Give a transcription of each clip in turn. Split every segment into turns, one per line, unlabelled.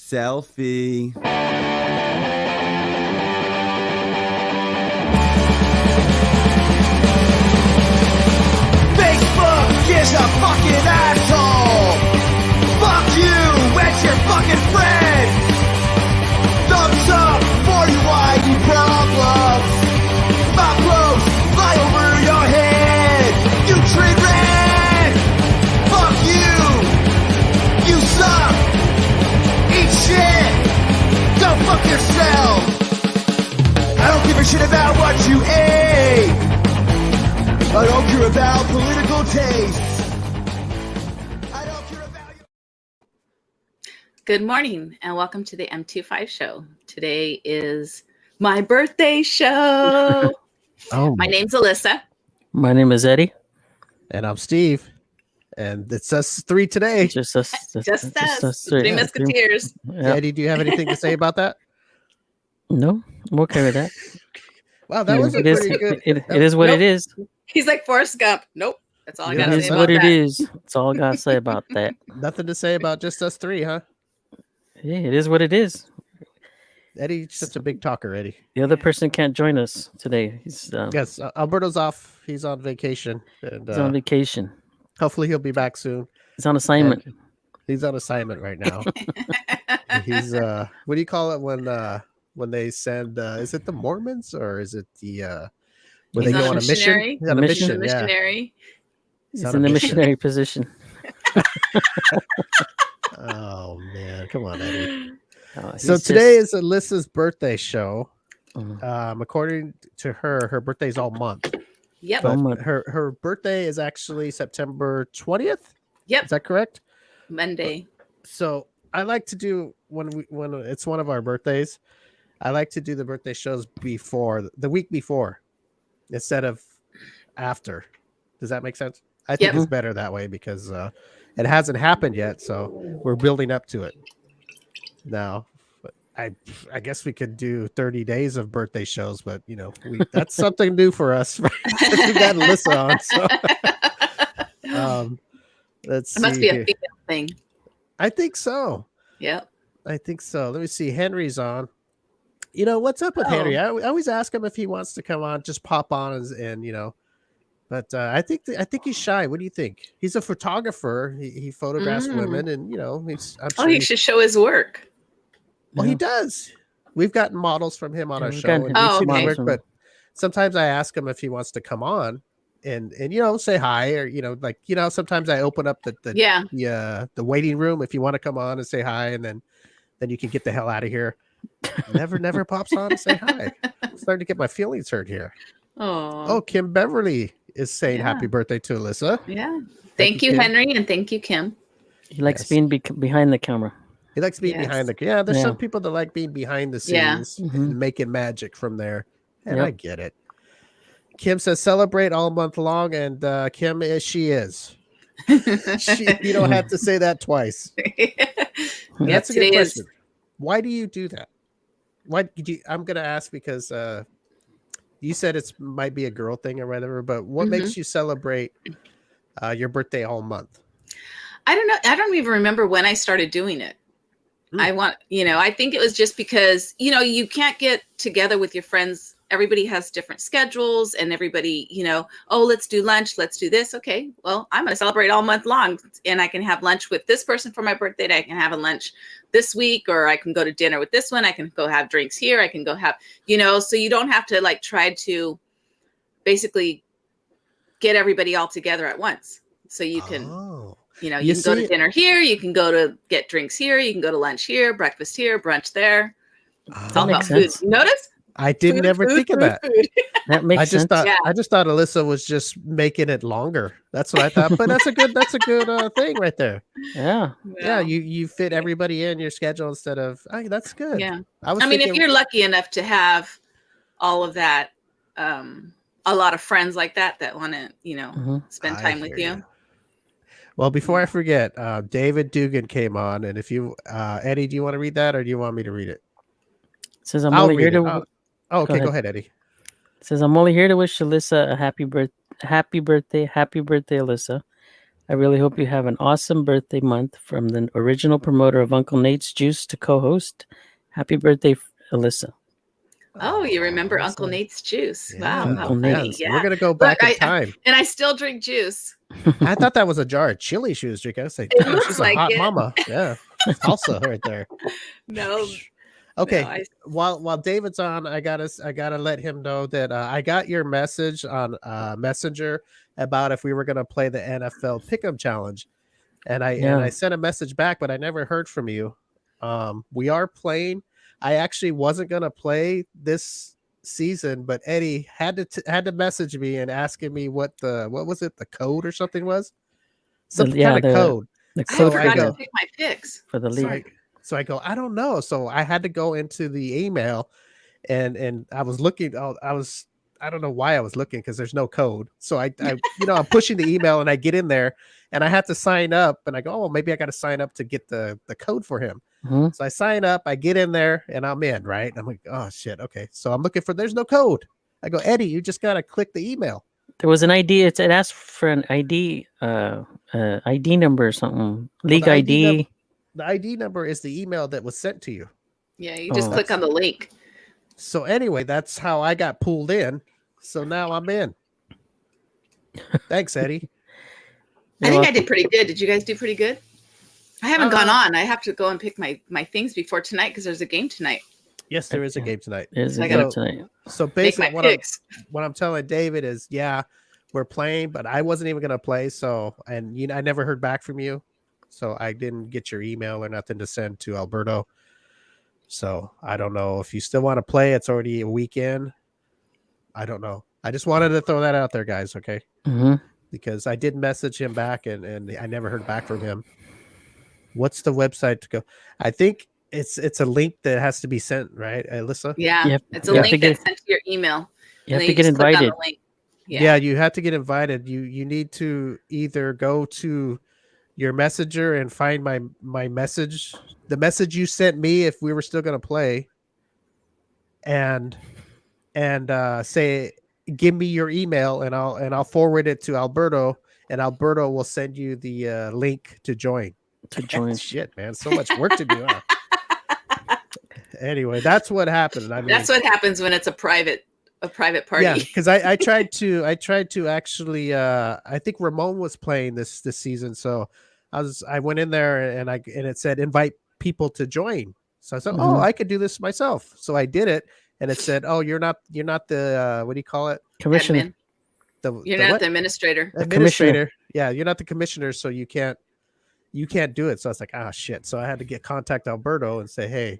Selfie.
Facebook is a fucking asshole. Fuck you and your fucking friend. Thumbs up for you ID problems. My clothes fly over your head. You train red. Fuck you. You suck. Eat shit. Go fuck yourself. I don't give a shit about what you ate. I don't care about political tastes. I don't care about you.
Good morning and welcome to the M25 show. Today is my birthday show. My name's Elissa.
My name is Eddie.
And I'm Steve. And it's us three today.
Just us. Three Musketeers.
Yeah.
Eddie, do you have anything to say about that?
No, I'm okay with that.
Wow, that was a pretty good.
It is what it is.
He's like Forrest Gump. Nope. That's all I gotta
It is
say about
what it
that.
is. That's all I gotta say about that.
Nothing to say about just us three, huh?
Yeah, it is what it is.
Eddie's such a big talker, Eddie.
The other person can't join us today. He's
Yes, Alberto's off. He's on vacation. And
he's on vacation.
hopefully he'll be back soon.
He's on assignment.
And he's on assignment right now. He's what do you call it when they send is it the Mormons or is it the when
He's
they go
on
on
a
a mission?
missionary.
He's on a
Mission.
mission, yeah.
Missionary.
He's
on
in
a
the
mission.
missionary position.
Oh man, come on, Eddie.
He's
So
just-
today is Elissa's birthday show.
Mhm.
According to her birthday's all month.
Yep.
But
month.
her birthday is actually September 20th.
Yep.
Is that correct?
Monday.
So I like to do when it's one of our birthdays, I like to do the birthday shows before the week before instead of after. Does that make sense? I think
Yep.
it's better that way because it hasn't happened yet, so we're building up to it now. But I guess we could do 30 days of birthday shows, but that's something new for us. We got Elissa on, so let's
It must
see
be a
here.
female thing.
I think so.
Yep.
I think so. Let me see. Henry's on. What's up with Henry? I always ask him if he wants to come on, just pop on and. But I think he's shy. What do you think? He's a photographer. He photographs women, and he's. I'm sure
He should show his work.
Well, he does. We've gotten models from him on
Yeah,
our
we've
show,
gotten
and
Oh,
we've seen his
okay.
work, but sometimes I ask him if he wants to come on and say hi, or sometimes I open up the waiting room if you want to come on and say hi, and then you can get the hell out of here. Never pops on to say hi. I'm starting to get my feelings hurt here. Oh, Kim Beverly is saying happy birthday to Elissa.
Yeah. Thank you,
Kim.
Henry, and thank you, Kim.
He likes
Yes.
being behind the camera.
He likes being
Yes.
behind the there's
Yeah.
some people that like being behind the
Yeah.
scenes and making magic from there. And
Yep.
I get it. Kim says celebrate all month long, and Kim she is. You don't have to say that twice. That's a good
today
question.
is
Why do you do that? Why did you? I'm gonna ask because you said it might be a girl thing or whatever, but what makes you celebrate your birthday all month?
I don't know. I don't even remember when I started doing it. I think it was just because, you can't get together with your friends. Everybody has different schedules and everybody, let's do lunch. Let's do this. Okay. Well, I'm going to celebrate all month long and I can have lunch with this person for my birthday. I can have a lunch this week, or I can go to dinner with this one. I can go have drinks here. I can go have, so you don't have to try to basically get everybody all together at once. So you can, you can go to dinner here. You can go to get drinks here. You can go to lunch here, breakfast here, brunch there. It's all about food.
sense.
You notice?
I didn't ever think of that.
Food.
That makes
I just
sense.
thought Elissa was just making it longer. That's what I thought. But that's a good thing right there.
Yeah.
Yeah, you fit everybody in your schedule instead of that's good.
Yeah.
I
I mean, if
thinking-
you're lucky enough to have all of that, a lot of friends like that want to, spend
I
time with
hear
you.
ya. Well, before I forget, David Dugan came on, and if you, Eddie, do you want to read that, or do you want me to read it?
Says I'm
I'll
only here
read it.
to.
Okay,
Go
go ahead, Eddie.
Says I'm only here to wish Elissa a happy birthday, Elissa. I really hope you have an awesome birthday month from the original promoter of Uncle Nate's Juice to co-host. Happy birthday, Elissa.
Oh, you remember
that's
Uncle
nice.
Nate's juice?
Yeah.
Wow, how
Uncle
funny!
Nate.
So
Yeah,
we're gonna go
Look,
back in time.
and I still drink juice.
I thought that was a jar of chili she was drinking. I was like,
It
damn,
looks
she's
like
a hot
it.
mama. Yeah, salsa right there.
No,
Okay,
no,
while David's on, I gotta let him know that I got your message on Messenger about if we were gonna play the NFL Pick'em Challenge, and I sent a message back, but I never heard from you. We are playing. I actually wasn't gonna play this season, but Eddie had to message me and asking me what was it, the code or something was, some kind of code.
The
I
code
forgot
go-
to pick my picks.
for the
So
league.
I go, I don't know. So I had to go into the email and I was looking. I don't know why I was looking because there's no code. So I I'm pushing the email and I get in there and I have to sign up and I go, oh, maybe I got to sign up to get the code for him.
Mhm.
So I sign up, I get in there and I'm in, right? I'm like, oh shit. Okay. So I'm looking there's no code. I go, Eddie, you just got to click the email.
There was an ID. It asked for an ID, ID number or something. League
the
ID.
The ID number is the email that was sent to you.
Yeah, you just
Oh.
click on the link.
So anyway, that's how I got pulled in. So now I'm in. Thanks, Eddie.
I think I did pretty good. Did you guys do pretty good? I haven't gone on. I have to go and pick my things before tonight because there's a game tonight.
Yes, there is a game tonight.
There's a
I
game
gotta
tonight.
So
Make
basically,
my picks.
what I'm telling David is, yeah, we're playing, but I wasn't even gonna play. So, and I never heard back from you, so I didn't get your email or nothing to send to Alberto. So I don't know if you still want to play. It's already a weekend. I don't know. I just wanted to throw that out there, guys. Okay, because I did message him back, and I never heard back from him. What's the website to go? I think it's a link that has to be sent, right, Elissa?
Yeah, it's a
you have
link
to get-
that's sent to your email.
You have
and
to
then
get
just click on
invited.
the link.
Yeah, you have to get invited. You need to either go to your messenger and find my message, the message you sent me if we were still going to play, and say, give me your email and I'll forward it to Alberto, and Alberto will send you the link to join. Shit, man, so much work to do. Huh? Anyway, that's what happened. I mean,
that's what happens when it's a private party.
yeah, because I tried to actually I think Ramon was playing this season, so I went in there and it said invite people to join. So I said, oh, I could do this myself. So I did it, and it said, oh, you're not the what do you call it?
Commissioner.
Admin. You're
the
not
what?
the administrator.
Administrator. Yeah, you're not the commissioner, so you can't do it. So I was like, ah, shit. So I had to contact Alberto and say, hey,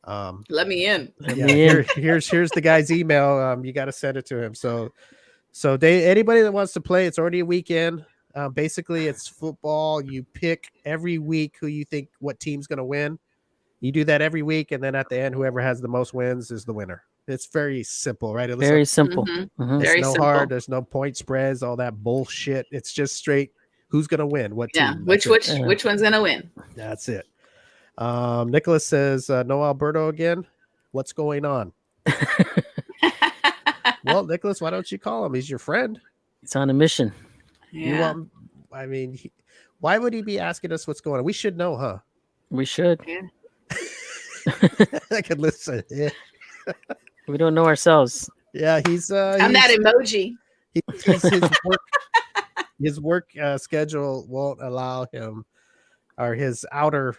let me in.
Yeah, here's the guy's email. You got to send it to him. So anybody that wants to play, it's already a weekend. Basically, it's football. You pick every week who you think what team's going to win. You do that every week, and then at the end, whoever has the most wins is the winner. It's very simple, right? Alyssa?
Very simple.
It's
Very
no
simple.
hard. There's no point spreads, all that bullshit. It's just straight who's going to win, what team.
Yeah, which one's going to win?
That's it. Nicholas says, no Alberto again. What's going on? Well, Nicholas, why don't you call him? He's your friend.
He's on a mission.
Yeah.
Why would he be asking us what's going on? We should know, huh?
We should.
Yeah.
I could listen. Yeah.
We don't know ourselves.
Yeah,
I'm that emoji.
His work schedule won't allow him, or his outer.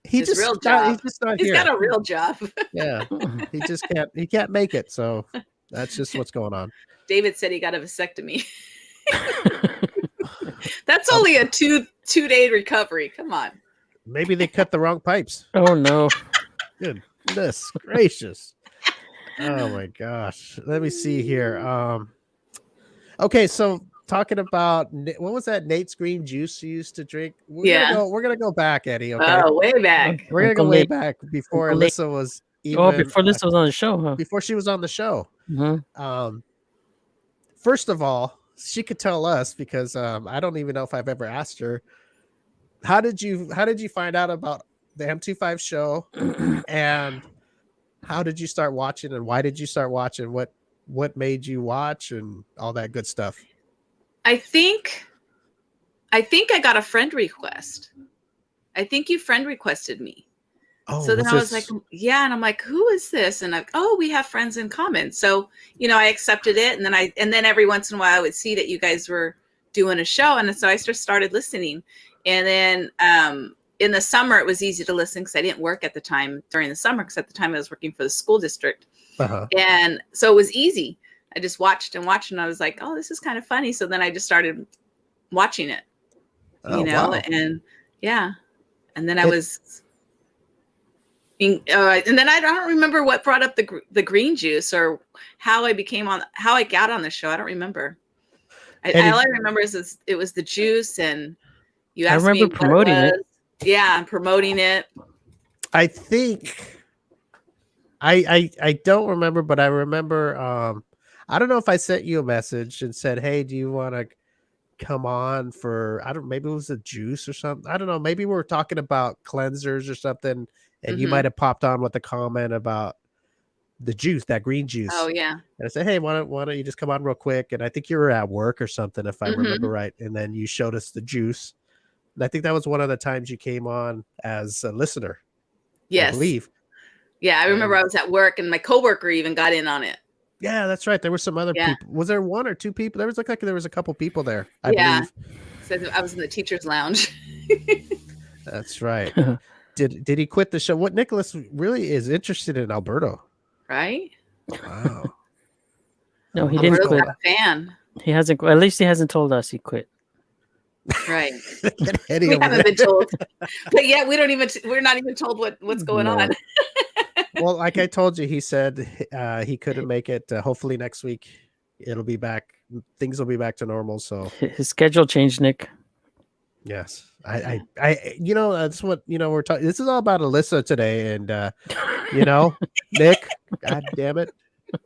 His real job.
He's just not
He's
here.
got a real job.
Yeah, he just can't. He can't make it. So that's just what's going on.
David said he got a vasectomy. That's only a two-day recovery. Come on.
Maybe they cut the wrong pipes.
Oh no!
Goodness gracious! Oh my gosh! Let me see here. Okay, so talking about what was that Nate's green juice you used to drink? We're gonna go back, Eddie. Okay,
Oh, way back.
we're gonna go
Uncle
way
Nate.
back before
Uncle Nate.
Elissa was even.
Oh, before this was on the show, huh?
Before she was on the show.
Mm-hmm.
First of all, she could tell us because I don't even know if I've ever asked her. How did you find out about the M25 show, and how did you start watching, and why did you start watching? What made you watch and all that good stuff?
I think I think I got a friend request. I think you friend requested me.
Oh,
so then I was like, yeah. And I'm like, who is this? And we have friends in common. So, I accepted it. And then every once in a while I would see that you guys were doing a show. And so I just started listening. And then in the summer, it was easy to listen because I didn't work at the time during the summer, because at the time I was working for the school district. And so it was easy. I just watched and I was like, oh, this is kind of funny. So then I just started watching it,
wow.
And yeah. And then and then I don't remember what brought up the green juice or how I got on the show. I don't remember. All I remember is it was the juice, and you asked me. I remember promoting it. Yeah, I'm promoting it.
I think I don't remember, but I remember. I don't know if I sent you a message and said, "Hey, do you want to come on for?" Maybe it was a juice or something. I don't know. Maybe we were talking about cleansers or something, and you might have popped on with a comment about the juice, that green juice.
Oh yeah.
And I said, "Hey, why don't you just come on real quick?" And I think you were at work or something, if I remember right. And then you showed us the juice. And I think that was one of the times you came on as a listener.
Yes.
I believe.
Yeah, I remember I was at work and my coworker even got in on it.
Yeah, that's right. There were some other people. Was there one or two people? There was like there was a couple people there, I believe.
So I was in the teacher's lounge.
That's right. Did he quit the show? What Nicholas really is interested in Alberto.
Right?
Wow. No, he didn't quit.
Not a fan.
He hasn't. At least he hasn't told us he quit.
Right. We haven't been told. But yeah, we're not even told what's going on.
Well, like I told you, he said he couldn't make it. Hopefully next week it'll be back. Things will be back to normal. So
his schedule changed, Nick.
Yes. I that's what, we're talking. This is all about Elissa today. And, Nick, God damn it.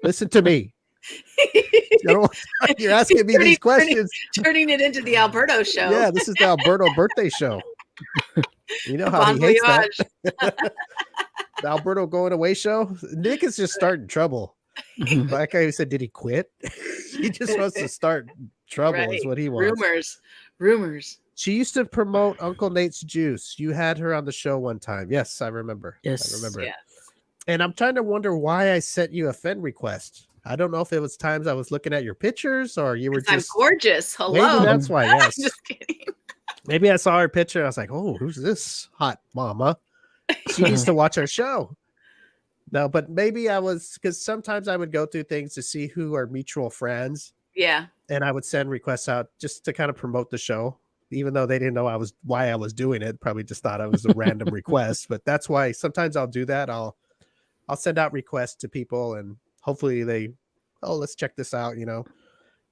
Listen to me. You're asking me these questions.
Turning it into the Alberto show.
Yeah, this is the Alberto birthday show. You know how he hates that. The Alberto going away show. Nick is just starting trouble. Like I said, did he quit? He just wants to start trouble, is what he wants.
Rumors.
She used to promote Uncle Nate's juice. You had her on the show one time. Yes, I remember.
Yes.
I remember.
Yes.
And I'm trying to wonder why I sent you a friend request. I don't know if it was times I was looking at your pictures or you were just...
I'm gorgeous. Hello.
Maybe that's why, yes.
Just kidding.
Maybe I saw her picture. I was like, oh, who's this hot mama? She used to watch our show. No, but maybe I was... Because sometimes I would go through things to see who are mutual friends.
Yeah.
And I would send requests out just to kind of promote the show. Even though they didn't know why I was doing it. Probably just thought I was a random request. But that's why sometimes I'll do that. I'll send out requests to people and hopefully let's check this out,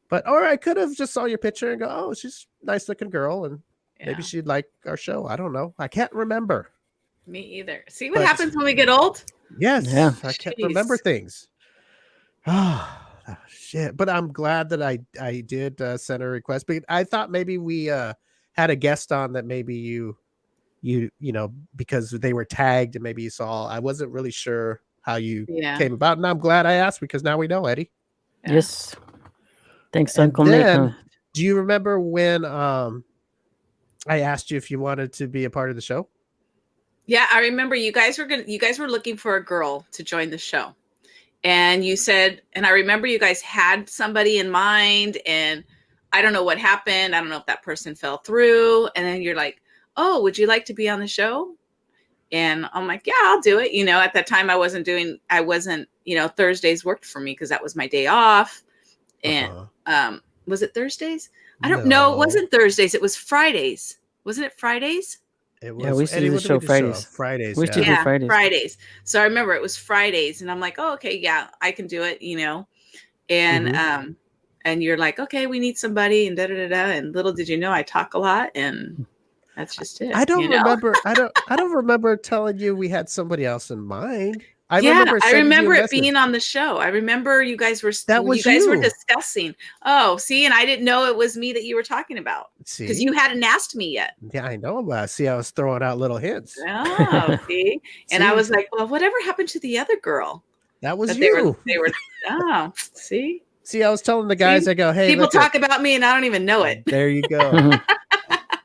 But or I could have just saw your picture and go, oh, she's a nice looking girl and maybe she'd like our show. I don't know. I can't remember.
Me either. See what happens when we get old?
Yes.
Yeah.
I can't remember things. Oh, shit. But I'm glad that I did send a request. But I thought maybe we had a guest on that maybe you because they were tagged and maybe you saw. I wasn't really sure how you came about, and I'm glad I asked because now we know, Eddie.
Yeah. Yes. Thanks, Uncle Nate.
Do you remember when I asked you if you wanted to be a part of the show?
Yeah, I remember you guys were looking for a girl to join the show. And you said, and I remember you guys had somebody in mind, and I don't know what happened. I don't know if that person fell through. And then you're like, oh, would you like to be on the show? And I'm like, yeah, I'll do it. At that time I wasn't, Thursdays worked for me because that was my day off. And was it Thursdays? I don't know. It wasn't Thursdays. It was Fridays. Wasn't it Fridays?
It was,
yeah, we used to do the show Fridays.
Fridays.
We used to do Fridays.
Fridays. So I remember it was Fridays, and I'm like, oh, okay, yeah, I can do it, And and you're like, okay, we need somebody, and da da da da. And little did you know, I talk a lot, and that's just it.
I don't remember. I don't remember telling you we had somebody else in mind. I remember it being on the show. I remember you guys were were discussing. Oh, see, and I didn't know it was me that you were talking about because you hadn't asked me yet. Yeah, I know. See, I was throwing out little hints.
Oh, see, and I was like, well, whatever happened to the other girl?
That was you.
They were. Oh, see.
See, I was telling the guys, I go, hey,
people talk about me and I don't even know it.
There you go.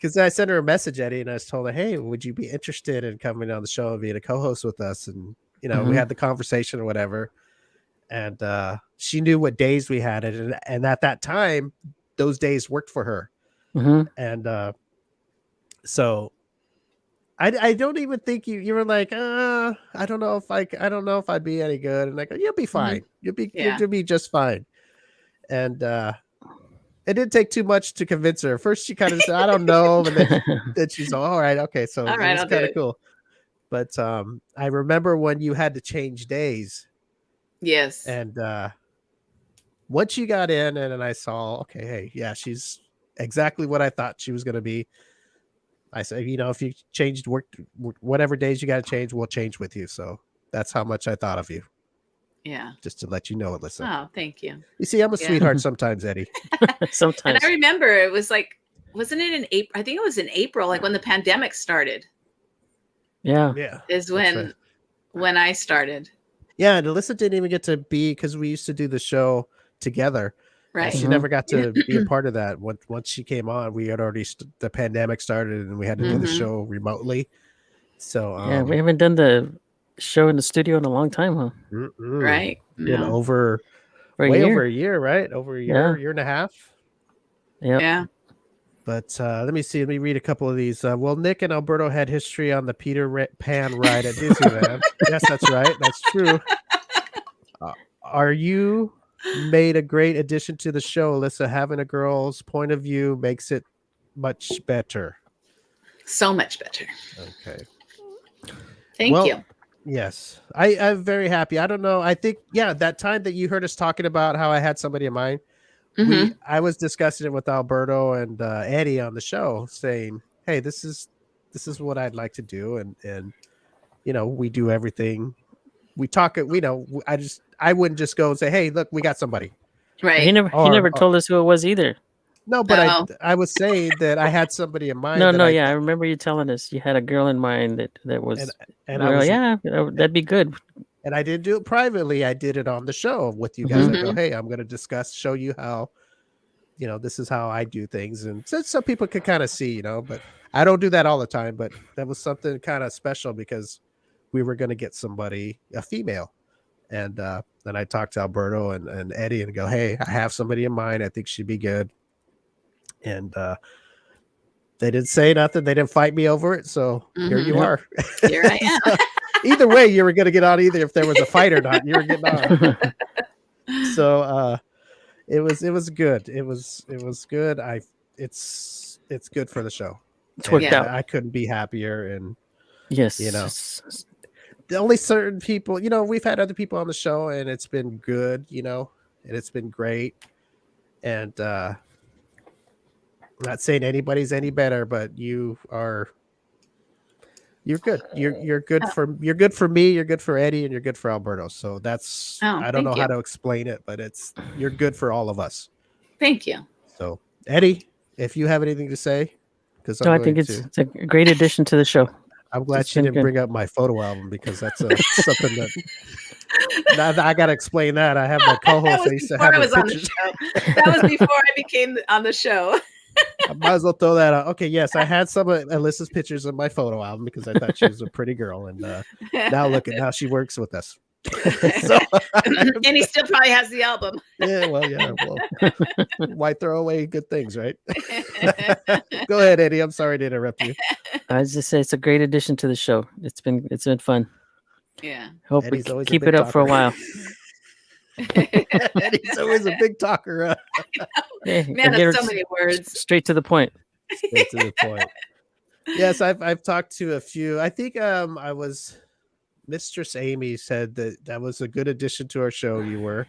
because I sent her a message, Eddie, and I was told her, hey, would you be interested in coming on the show and being a co-host with us? And we had the conversation or whatever, and she knew what days we had it, and at that time, those days worked for her, and so I don't even think you were like, I don't know if I'd be any good, and I go, you'll be fine, you'll be just fine, and it didn't take too much to convince her. First, she kind of said, I don't know. And then she's all right. Okay. So
all right,
it's kind of cool. But I remember when you had to change days.
Yes.
And once you got in and I saw, okay, hey, yeah, she's exactly what I thought she was going to be. I said, if you changed work, whatever days you got to change, we'll change with you. So that's how much I thought of you.
Yeah.
Just to let you know, Elissa.
Oh, thank you.
You see, I'm a sweetheart sometimes, Eddie.
Sometimes.
And I remember it was like, wasn't it in April? I think it was in April, like when the pandemic started.
Yeah.
Yeah.
Is when I started.
Yeah, and Elissa didn't even get to be, because we used to do the show together.
Right.
She never got to be a part of that. Once she came on, we had already the pandemic started, and we had to do the show remotely. So
yeah, we haven't done the show in the studio in a long time, huh?
Right.
Been over a year, right? Over a year, year and a half.
Yep.
Yeah.
But let me read a couple of these. Well, Nick and Alberto had history on the Peter Pan ride at Disneyland. Yes, that's right. That's true. Are you made a great addition to the show, Elissa? Having a girl's point of view makes it much better.
So much better.
Okay.
Thank you.
Yes, I'm very happy. I don't know. I think, that time that you heard us talking about how I had somebody in mind, I was discussing it with Alberto and Eddie on the show, saying, "Hey, this is what I'd like to do," and we do everything. We talk. I wouldn't just go and say, "Hey, look, we got somebody."
Right.
He never told us who it was either.
No, but I was saying that I had somebody in mind.
I remember you telling us you had a girl in mind that was.
And
that'd be good.
And I didn't do it privately. I did it on the show with you guys. I go, hey, I'm going to show you how, this is how I do things. And so people can kind of see, but I don't do that all the time. But that was something kind of special because we were going to get somebody, a female. And then I talked to Alberto and Eddie and go, hey, I have somebody in mind. I think she'd be good. And they didn't say nothing. They didn't fight me over it. So here you are.
Here I am.
So, either way, you were going to get on either if there was a fight or not. You were getting on. So it was good. It was good. It's good for the show.
It's worked out.
I couldn't be happier. And
yes,
the only certain people, we've had other people on the show and it's been good, and it's been great. And I'm not saying anybody's any better, but you're good. You're good for me, you're good for Eddie, and you're good for Alberto. So that's I don't know how to explain it, but you're good for all of us.
Thank you.
So Eddie, if you have anything to say, because
I think it's a great addition to the show.
I'm glad she didn't bring up my photo album because that's something that now I got to explain that. I have my co-host.
That was before I was on the show. That was before I became on the show.
I might as well throw that out. Okay, yes, I had some of Elissa's pictures in my photo album because I thought she was a pretty girl, and now look at how she works with us. So,
and he still probably has the album.
Yeah, well, why throw away good things, right? Go ahead, Eddie. I'm sorry to interrupt you.
I was just say it's a great addition to the show. It's been fun.
Yeah.
Hope
Eddie's
we keep it up for a while.
Eddie's always a big talker.
Man, that's so many words.
Straight to the point.
Straight to the point. Yes, I've talked to a few. I think I was Mistress Amy said that was a good addition to our show. You were,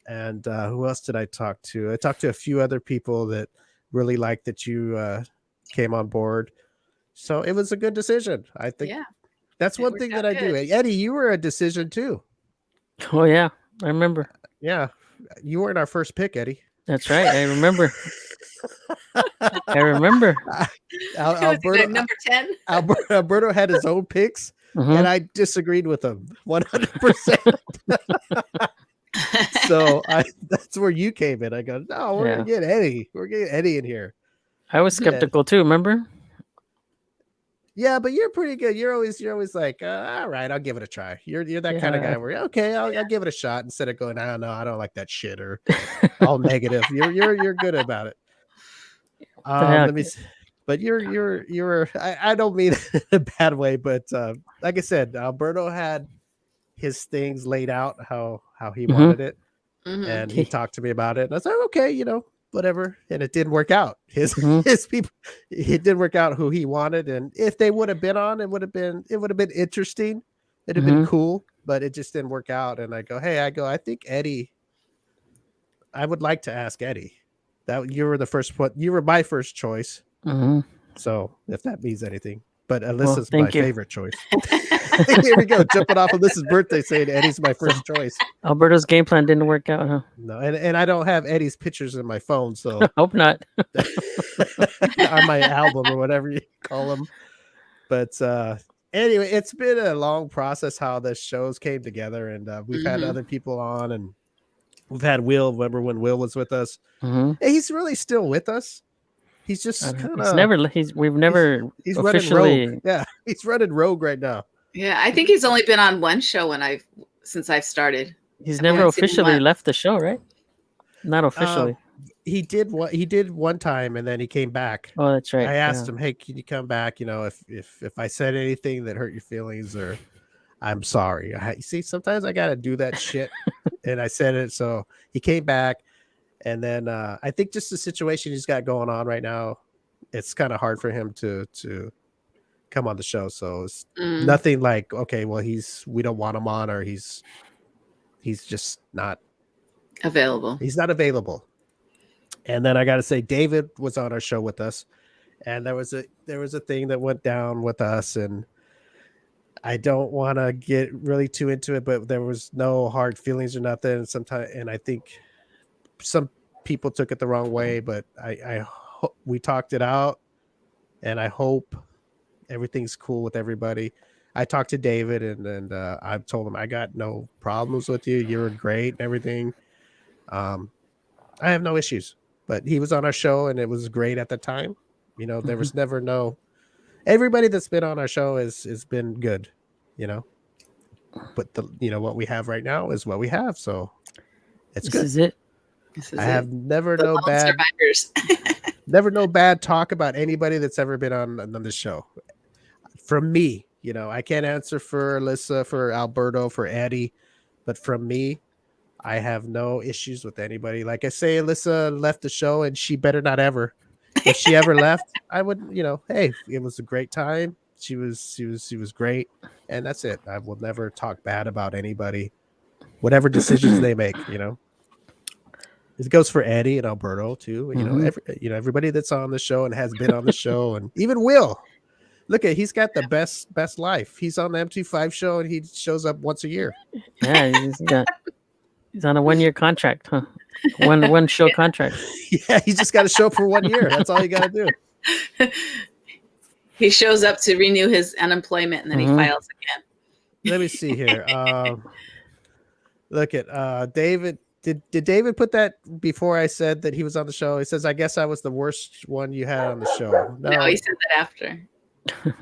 and who else did I talk to? I talked to a few other people that really liked that you came on board. So it was a good decision. I think that's one thing that I do. Eddie, you were a decision too.
Oh yeah, I remember.
Yeah, you weren't our first pick, Eddie.
That's right. I remember. I remember.
Alberto,
number 10.
Alberto had his own picks, and I disagreed with him 100%. So that's where you came in. I go, no, we're gonna get Eddie. We're getting Eddie in here.
I was skeptical too. Remember?
Yeah, but you're pretty good. You're always like, all right, I'll give it a try. You're that kind of guy where okay, I'll give it a shot instead of going, I don't know, I don't like that shit or all negative. You're good about it. Let me see. But I don't mean it in a bad way, but like I said, Alberto had his things laid out how he wanted it, and he talked to me about it, and I was like, okay, whatever, and it didn't work out. His people, it didn't work out who he wanted, and if they would have been on, it would have been interesting, it'd have been cool, but it just didn't work out. And I think Eddie, I would like to ask Eddie. That you were my first choice. So if that means anything, but Elissa's my favorite choice. Here we go, jumping off of Elissa's birthday, saying Eddie's my first choice.
Alberto's game plan didn't work out, huh?
No, and I don't have Eddie's pictures in my phone, so
hope not.
On my album or whatever you call them. But anyway, it's been a long process how the shows came together, and we've had other people on, and we've had Will. Remember when Will was with us? And he's really still with us. He's just kind of.
We've never
he's
officially.
Running rogue. Yeah, he's running rogue right now.
Yeah, I think he's only been on one show since I've started.
He's never officially left the show, right? Not officially.
He did one time, and then he came back.
Oh, that's right.
I asked him, "Hey, can you come back? If I said anything that hurt your feelings, or I'm sorry." See, sometimes I gotta do that shit, and I said it. So he came back. And then I think just the situation he's got going on right now, it's kind of hard for him to come on the show. So it's nothing like, okay, well, we don't want him on, or he's just not
available.
He's not available. And then I got to say, David was on our show with us, and there was a thing that went down with us, and I don't want to get really too into it, but there was no hard feelings or nothing. And I think some people took it the wrong way, but we talked it out, and I hope everything's cool with everybody. I talked to David, and I told him I got no problems with you. You're great and everything. I have no issues, but he was on our show, and it was great at the time. There was never no. Everybody that's been on our show has been good, but what we have right now is what we have, so it's good.
This is it.
I have never no bad survivors. Never no bad talk about anybody that's ever been on the show. From me, I can't answer for Elissa, for Alberto, for Eddie, but from me, I have no issues with anybody. Like I say, Elissa left the show, and she better not ever. If she ever left, I would, hey, it was a great time. She was great, and that's it. I will never talk bad about anybody, whatever decisions they make. It goes for Eddie and Alberto too. Everybody that's on the show and has been on the show, and even Will. Look he's got the best life. He's on the M25 show, and he shows up once a year.
Yeah, he's on a 1-year contract, huh? One show contract.
Yeah, he's just got to show up for 1 year. That's all you got to do.
He shows up to renew his unemployment, and then he files again.
Let me see here. Look at David. Did David put that before I said that he was on the show? He says, I guess I was the worst one you had on the show.
No, he said that after.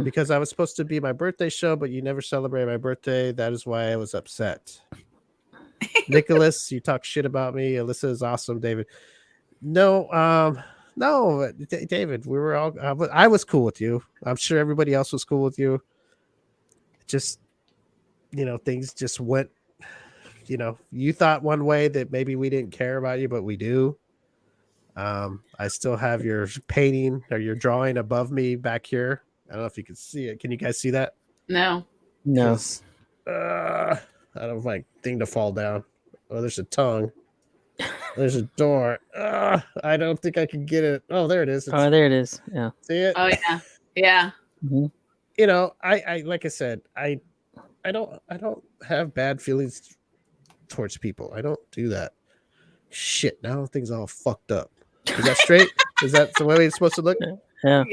Because I was supposed to be my birthday show, but you never celebrate my birthday. That is why I was upset. Nicholas, you talk shit about me. Elissa is awesome, David. No, David, we were all, I was cool with you. I'm sure everybody else was cool with you. Just, things just went, you thought one way that maybe we didn't care about you, but we do. I still have your painting or your drawing above me back here. I don't know if you can see it. Can you guys see that?
No.
I don't like thing to fall down. Oh, there's a tongue. There's a door. I don't think I can get it. Oh, there it is.
There it is. Yeah.
See it?
Oh yeah. Yeah.
I like I said, I don't have bad feelings towards people. I don't do that. Shit, now things all fucked up. Is that straight? Is that the way it's supposed to look?
Yeah.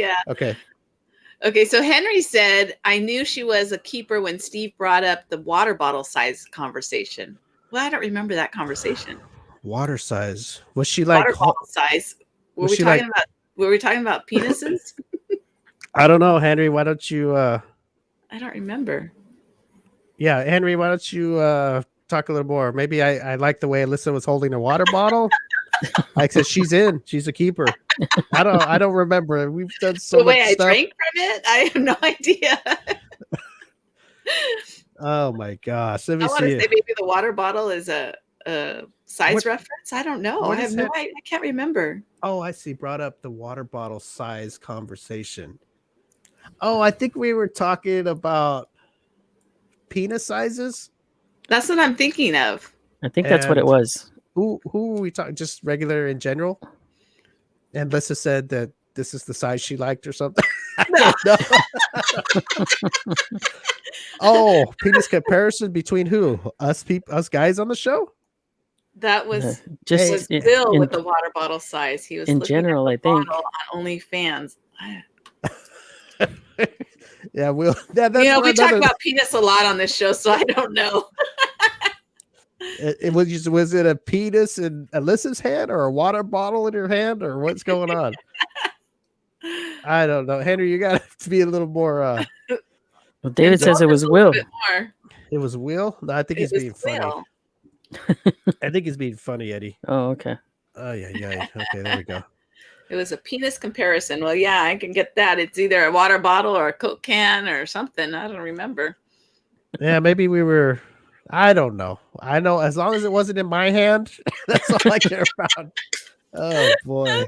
Okay, so Henry said, I knew she was a keeper when Steve brought up the water bottle size conversation. Well, I don't remember that conversation.
Water size. Was she like
water bottle size? Were we talking about Were we talking about penises?
I don't know, Henry. Why don't you?
I don't remember.
Yeah, Henry. Why don't you talk a little more? Maybe I like the way Elissa was holding a water bottle. Like I said, she's in. She's a keeper. I don't remember. We've done so
The
much
way I
stuff.
drank from it, I have no idea.
Oh my gosh! Let me
I want to
see.
say maybe the water bottle is a size reference. I don't know. I
what
have
is
no.
that?
I can't remember.
Oh, I see. Brought up the water bottle size conversation. Oh, I think we were talking about penis sizes.
That's what I'm thinking of.
I think that's what it
And
was.
Who were we talking? Just regular in general. And Lissa said that this is the size she liked or something. I don't know. Oh, penis comparison between who? Us guys on the show?
That was
Just
was Bill with the water bottle size. He was
in
looking
general,
at the
I think.
bottle on OnlyFans.
Yeah, we'll. That's
We talk about penis a lot on this show, so I don't know.
It was it a penis in Alyssa's hand or a water bottle in her hand or what's going on? I don't know, Henry. You got to be a little more.
Well, David says it was Will.
It was Will. No, I think he's being funny.
Will.
I think he's being funny, Eddie.
Oh, okay.
Oh yeah. Okay, there we go.
It was a penis comparison. Well, yeah, I can get that. It's either a water bottle or a Coke can or something. I don't remember.
Yeah, maybe we were. I don't know. I know as long as it wasn't in my hand, that's all I care about. Oh boy.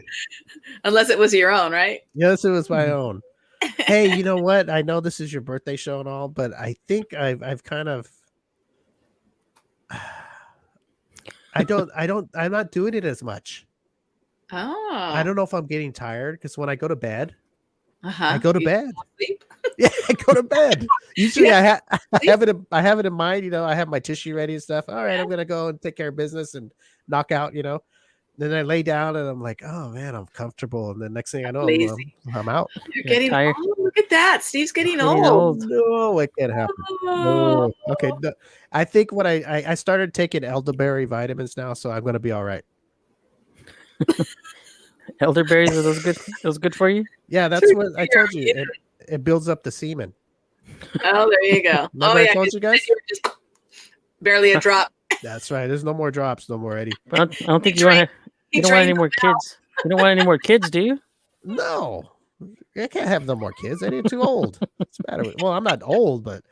Unless it was your own, right?
Yes, it was my own. Hey, you know what? I know this is your birthday show and all, but I think I've kind of. I'm not doing it as much.
Oh.
I don't know if I'm getting tired because when I go to bed,
Uh-huh.
I go to
You
bed.
sleep?
Yeah, I go to bed. Usually I have it in mind, you know, I have my tissue ready and stuff. All right, I'm gonna go and take care of business and knock out, you know. Then I lay down and I'm like, oh man, I'm comfortable. And the next thing I know, I'm out.
You're getting
tired.
old. Look at that. Steve's getting
Getting
old.
old.
No, it can't happen. No. Okay. No. I think what I started taking elderberry vitamins now, so I'm gonna be all right.
Elderberries, are those good? Those good for you?
Yeah, that's what I told you. It builds up the semen.
Oh, there you go.
Remember I told you guys?
You were just barely a drop.
That's right. There's no more drops, no more, Eddie.
I don't think you want. You don't want any more kids. You don't want any more kids, do you?
No, I can't have no more kids. Eddie, I'm too old. What's the matter with? Well, I'm not old, but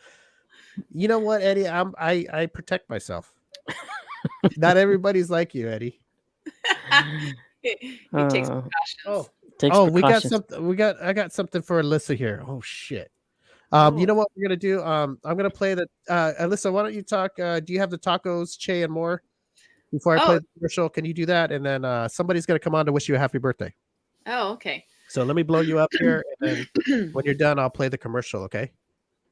you know what, Eddie? I protect myself. Not everybody's like you, Eddie.
He takes precautions.
We got something. I got something for Elissa here. Oh shit. You know what we're gonna do? I'm gonna play the Elissa, why don't you talk? Do you have the tacos, Che, and more? Before I play the commercial, can you do that? And then somebody's gonna come on to wish you a happy birthday.
Oh, okay.
So let me blow you up here, and then when you're done, I'll play the commercial. Okay.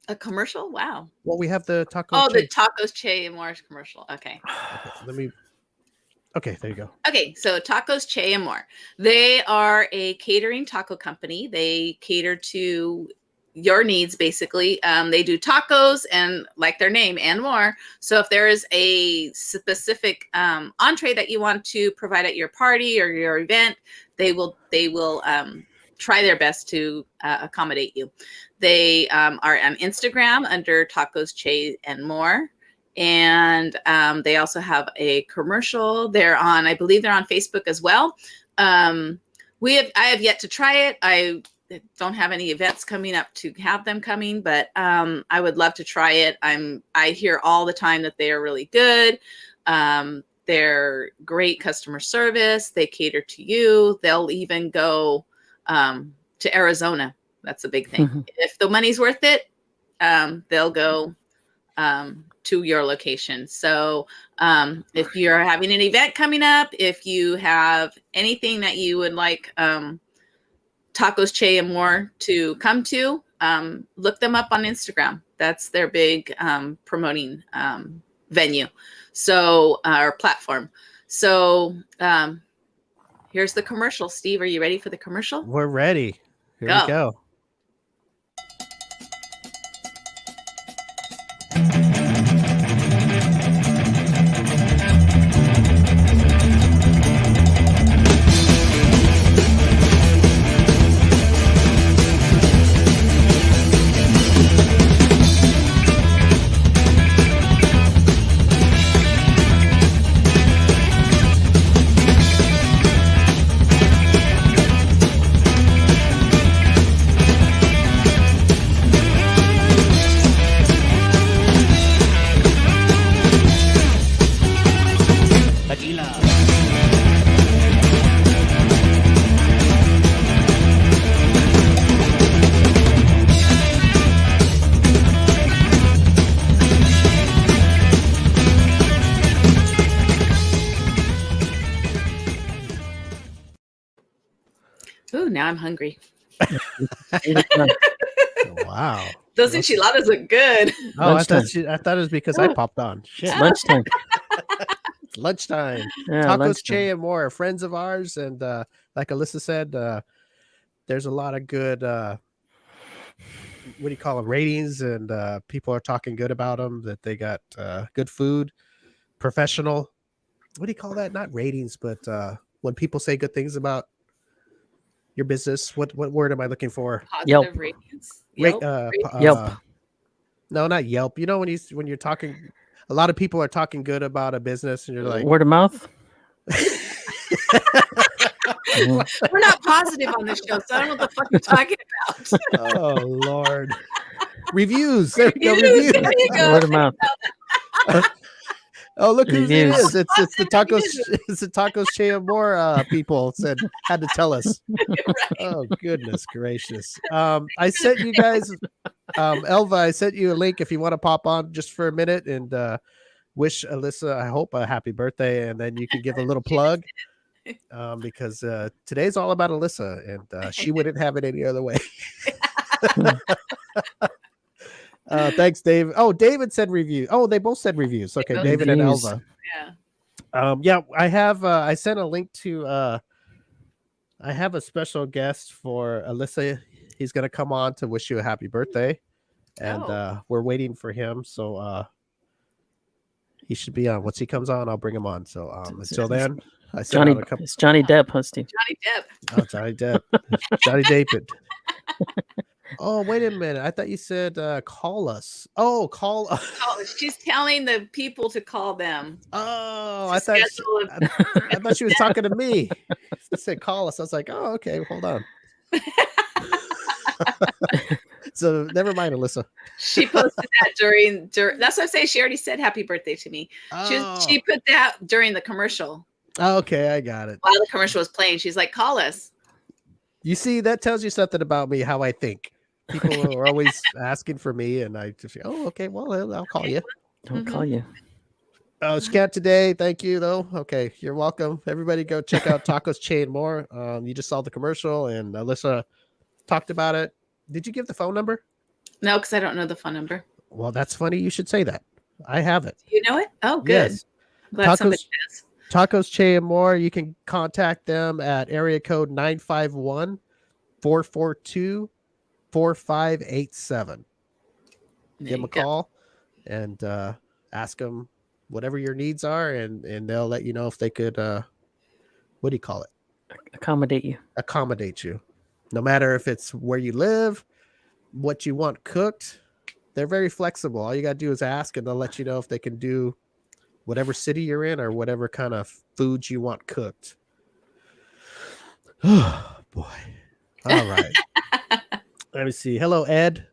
A commercial? Wow.
Well, we have the tacos.
Oh, the tacos Che and more commercial. Okay.
Okay, there you go.
Okay, so Tacos Che and More. They are a catering taco company. They cater to your needs, basically. They do tacos and, like their name, and more. So if there is a specific entree that you want to provide at your party or your event, they will try their best to accommodate you. They are on Instagram under Tacos Che and More. And they also have a commercial. I believe they're on Facebook as well. I have yet to try it. I don't have any events coming up to have them coming, but I would love to try it. I hear all the time that they are really good. They're great customer service. They cater to you. They'll even go to Arizona. That's a big thing. If the money's worth it, they'll go to your location. So if you're having an event coming up, if you have anything that you would like Tacos Che and More to come to, look them up on Instagram. That's their big promoting venue. So our platform. So here's the commercial. Steve, are you ready for the commercial?
We're ready. Here we go.
now I'm hungry.
8 o'clock.
Wow.
Those enchiladas look good.
Oh, I
Lunchtime.
thought it was because I popped on. Shit.
It's lunchtime.
It's lunchtime.
Yeah,
Tacos
lunchtime.
Che and more are friends of ours, and like Elissa said, there's a lot of good what do you call them, ratings, and people are talking good about them, that they got good food, professional. What do you call that? Not ratings, but when people say good things about your business. What word am I looking for?
Positive
Yelp.
ratings.
Yelp.
Yelp.
No, not Yelp. You know, when you're talking, a lot of people are talking good about a business, and you're like,
Word of mouth.
We're not positive on this show, so I don't know what the fuck you're talking about.
oh Lord, reviews. There we go.
Reviews,
Reviews.
there you go.
Word of mouth.
Oh, look who it
Reviews.
is! It's the tacos. It's the tacos Che and more people had to tell us. Oh goodness gracious! I sent you guys, Elva. I sent you a link if you want to pop on just for a minute and wish Elissa, I hope, a happy birthday, and then you can give a little plug because today's all about Elissa, and she wouldn't have it any other way. Thanks, Dave. Oh, David said review. Oh, they both said reviews. Okay, David and
Reviews.
Elva.
Yeah.
Yeah, I have. I sent a link to. I have a special guest for Elissa. He's gonna come on to wish you a happy birthday, and we're waiting for him. So he should be on. Once he comes on, I'll bring him on. So until then, I sent
Johnny.
out a couple.
It's Johnny Depp, huh, Steve?
Johnny Depp.
Oh, Johnny Depp. Johnny David. Oh, wait a minute. I thought you said call us. Oh, call us.
Oh, she's telling the people to call them.
Oh,
To
I thought
schedule
I thought she was talking to me. She said call us. I was like, oh, okay, hold on. So never mind, Elissa.
She posted that during. That's what I'm saying. She already said happy birthday to me. She put that during the commercial.
Oh, okay, I got it.
While the commercial was playing, she's like, call us.
You see, that tells you something about me, how I think. People are always asking for me, and I just say, oh, okay, well, I'll call you.
Don't call you.
Oh, Scat today. Thank you, though. Okay, you're welcome. Everybody go check out Tacos Che and more. You just saw the commercial, and Elissa talked about it. Did you give the phone number?
No, because I don't know the phone number.
Well, that's funny. You should say that. I have it.
You know it? Oh, good.
Yes.
Glad somebody does.
Tacos Che and more. You can contact them at area code 951-442-4587. Give them a call and ask them whatever your needs are, and they'll let you know if they could, what do you call it?
Accommodate you.
Accommodate you. No matter if it's where you live, what you want cooked, they're very flexible. All you got to do is ask, and they'll let you know if they can do whatever city you're in or whatever kind of foods you want cooked. Oh, boy. All right. Let me see. Hello, Ed.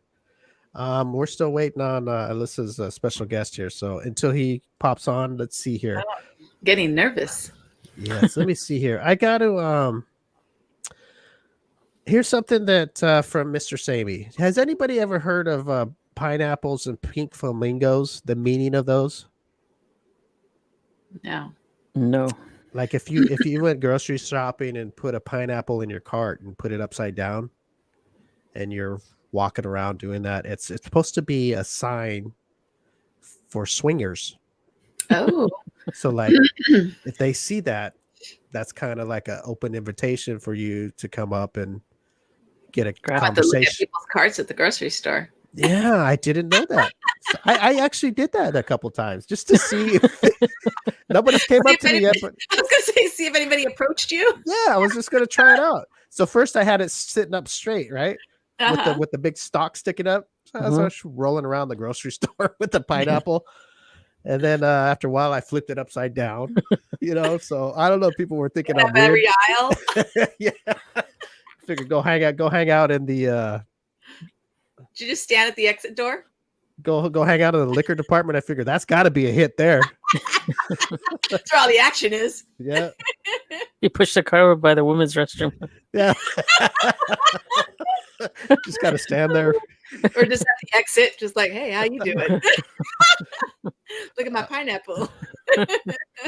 We're still waiting on Elissa's special guest here. So until he pops on, let's see here.
Getting nervous.
Yes, let me see here. I got to here's something that from Mr. Samey. Has anybody ever heard of pineapples and pink flamingos? The meaning of those?
No.
Like if you went grocery shopping and put a pineapple in your cart and put it upside down, and you're walking around doing that, it's supposed to be a sign for swingers.
Oh.
So like if they see that, that's kind of like an open invitation for you to come up and get a conversation.
To look at people's carts at the grocery store.
Yeah, I didn't know that. So I actually did that a couple times just to see if nobody came up to me yet. But
I was going to say, see if anybody approached you.
Yeah, I was just going to try it out. So first I had it sitting up straight, right? With the big stalk sticking up. So I was rolling around the grocery store with the pineapple. And then after a while I flipped it upside down, so I don't know if people were thinking I'm weird.
Every aisle.
Yeah. Figured go hang out in the
Did you just stand at the exit door?
Go hang out in the liquor department. I figured that's got to be a hit there.
That's where all the action is.
Yeah.
You push the car over by the women's restroom.
Yeah. Just got to stand there.
Or just at the exit, just like, hey, how you doing? Look at my pineapple.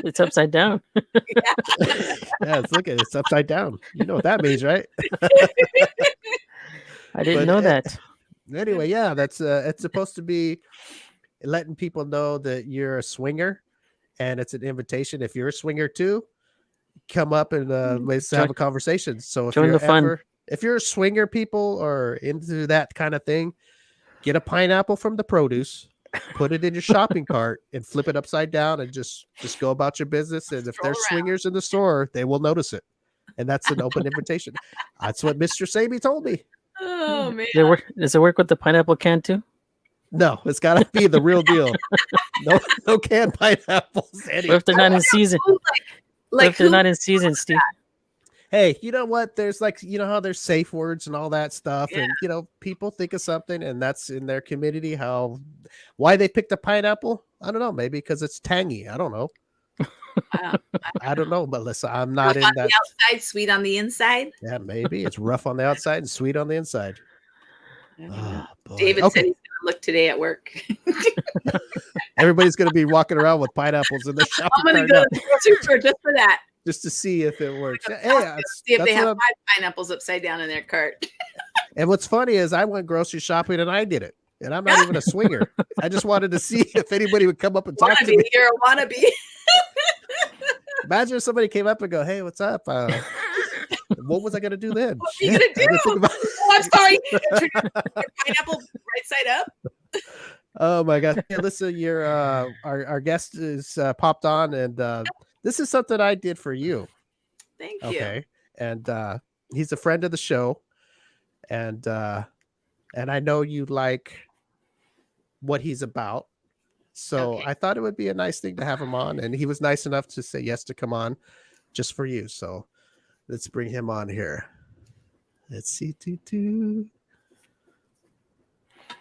It's upside down.
Yeah, look at it. It's upside down. You know what that means, right?
I didn't know that.
Anyway, yeah, that's it's supposed to be letting people know that you're a swinger, and it's an invitation. If you're a swinger too, come up and let's have a conversation. So if
join
you're
the fun.
if you're a swinger people or into that kind of thing, get a pineapple from the produce, put it in your shopping cart, and flip it upside down, and just go about your business. And if there's swingers in the store, they will notice it, and that's an open invitation. That's what Mr. Sabi told me.
Oh man.
Does it work with the pineapple can too?
No, it's got to be the real deal. No canned pineapples.
What if they're not in season? What if they're not in season, Steve?
Hey, you know what? There's how there's safe words and all that stuff. Yeah. And, people think of something and that's in their community. Why they picked a pineapple? I don't know. Maybe because it's tangy. I don't know. I don't know, Melissa. I'm not rough in that.
The outside, sweet on the inside.
Yeah, maybe it's rough on the outside and sweet on the inside.
Oh, David said he's going to look today at work.
Everybody's going to be walking around with pineapples in the shop.
I'm going to go to the super just for that.
Just to see if it works.
Hey, see if they have 5 pineapples upside down in their cart.
And what's funny is I went grocery shopping and I did it. And I'm not even a swinger. I just wanted to see if anybody would come up and talk to me.
You're a wannabe.
Imagine if somebody came up and go, "Hey, what's up? What was I going to do then?"
What are you going to do? I'm sorry. Pineapple right side up.
Oh my God. Hey, Elissa, your our guest is popped on, and this is something I did for you.
Thank you.
Okay. And he's a friend of the show. And I know you like what he's about. So okay. I thought it would be a nice thing to have him on. And he was nice enough to say yes to come on just for you. So let's bring him on here. Let's see.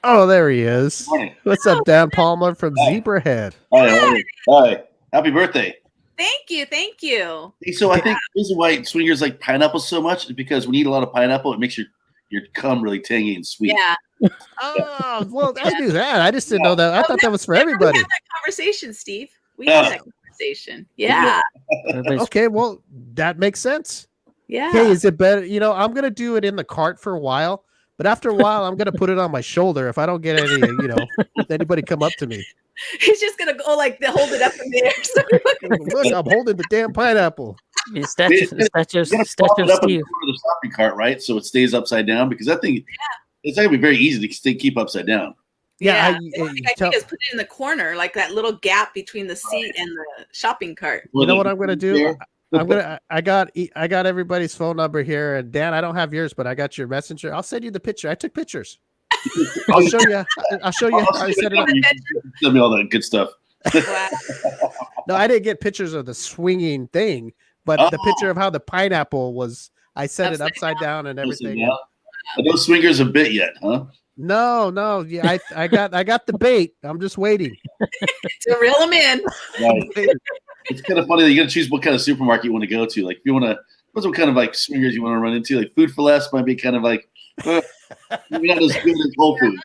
Oh, there he is.
Morning.
What's up, Dan Palmer from Zebrahead?
Hi. Happy birthday.
Thank you.
So I think the reason why swingers like pineapple so much is because when you eat a lot of pineapple, it makes your cum really tangy and sweet.
Yeah.
Oh, well, I knew that. I just didn't know that. I thought that was for everybody.
We had that conversation, Steve. We had that conversation. Yeah.
Okay, well, that makes sense.
Yeah.
Hey, is it better? I'm going to do it in the cart for a while, but after a while, I'm going to put it on my shoulder if I don't get any, anybody come up to me.
He's just going to go hold it up in the air.
Look, I'm holding the damn pineapple.
Statue
Steve. The shopping cart, right? So it stays upside down because that thing, it's not going to be very easy to keep upside down.
Yeah, I think it's put it in the corner, like that little gap between the seat and the shopping cart.
You know what I'm going to do? I got everybody's phone number here, and Dan, I don't have yours, but I got your messenger. I'll send you the picture. I took pictures. I'll show you how I set it up.
Send me all that good stuff.
Wow.
No, I didn't get pictures of the swinging thing, but the picture of how the pineapple was. I set it upside down and everything.
Are those swingers a bit yet, huh?
No. Yeah, I got the bait. I'm just waiting
to reel them in.
Right. It's kind of funny that you got to choose what kind of supermarket you want to go to. Like, if you want to, what's what kind of like swingers you want to run into? Like, Food for Less might be kind of like, maybe not as good as Whole Foods,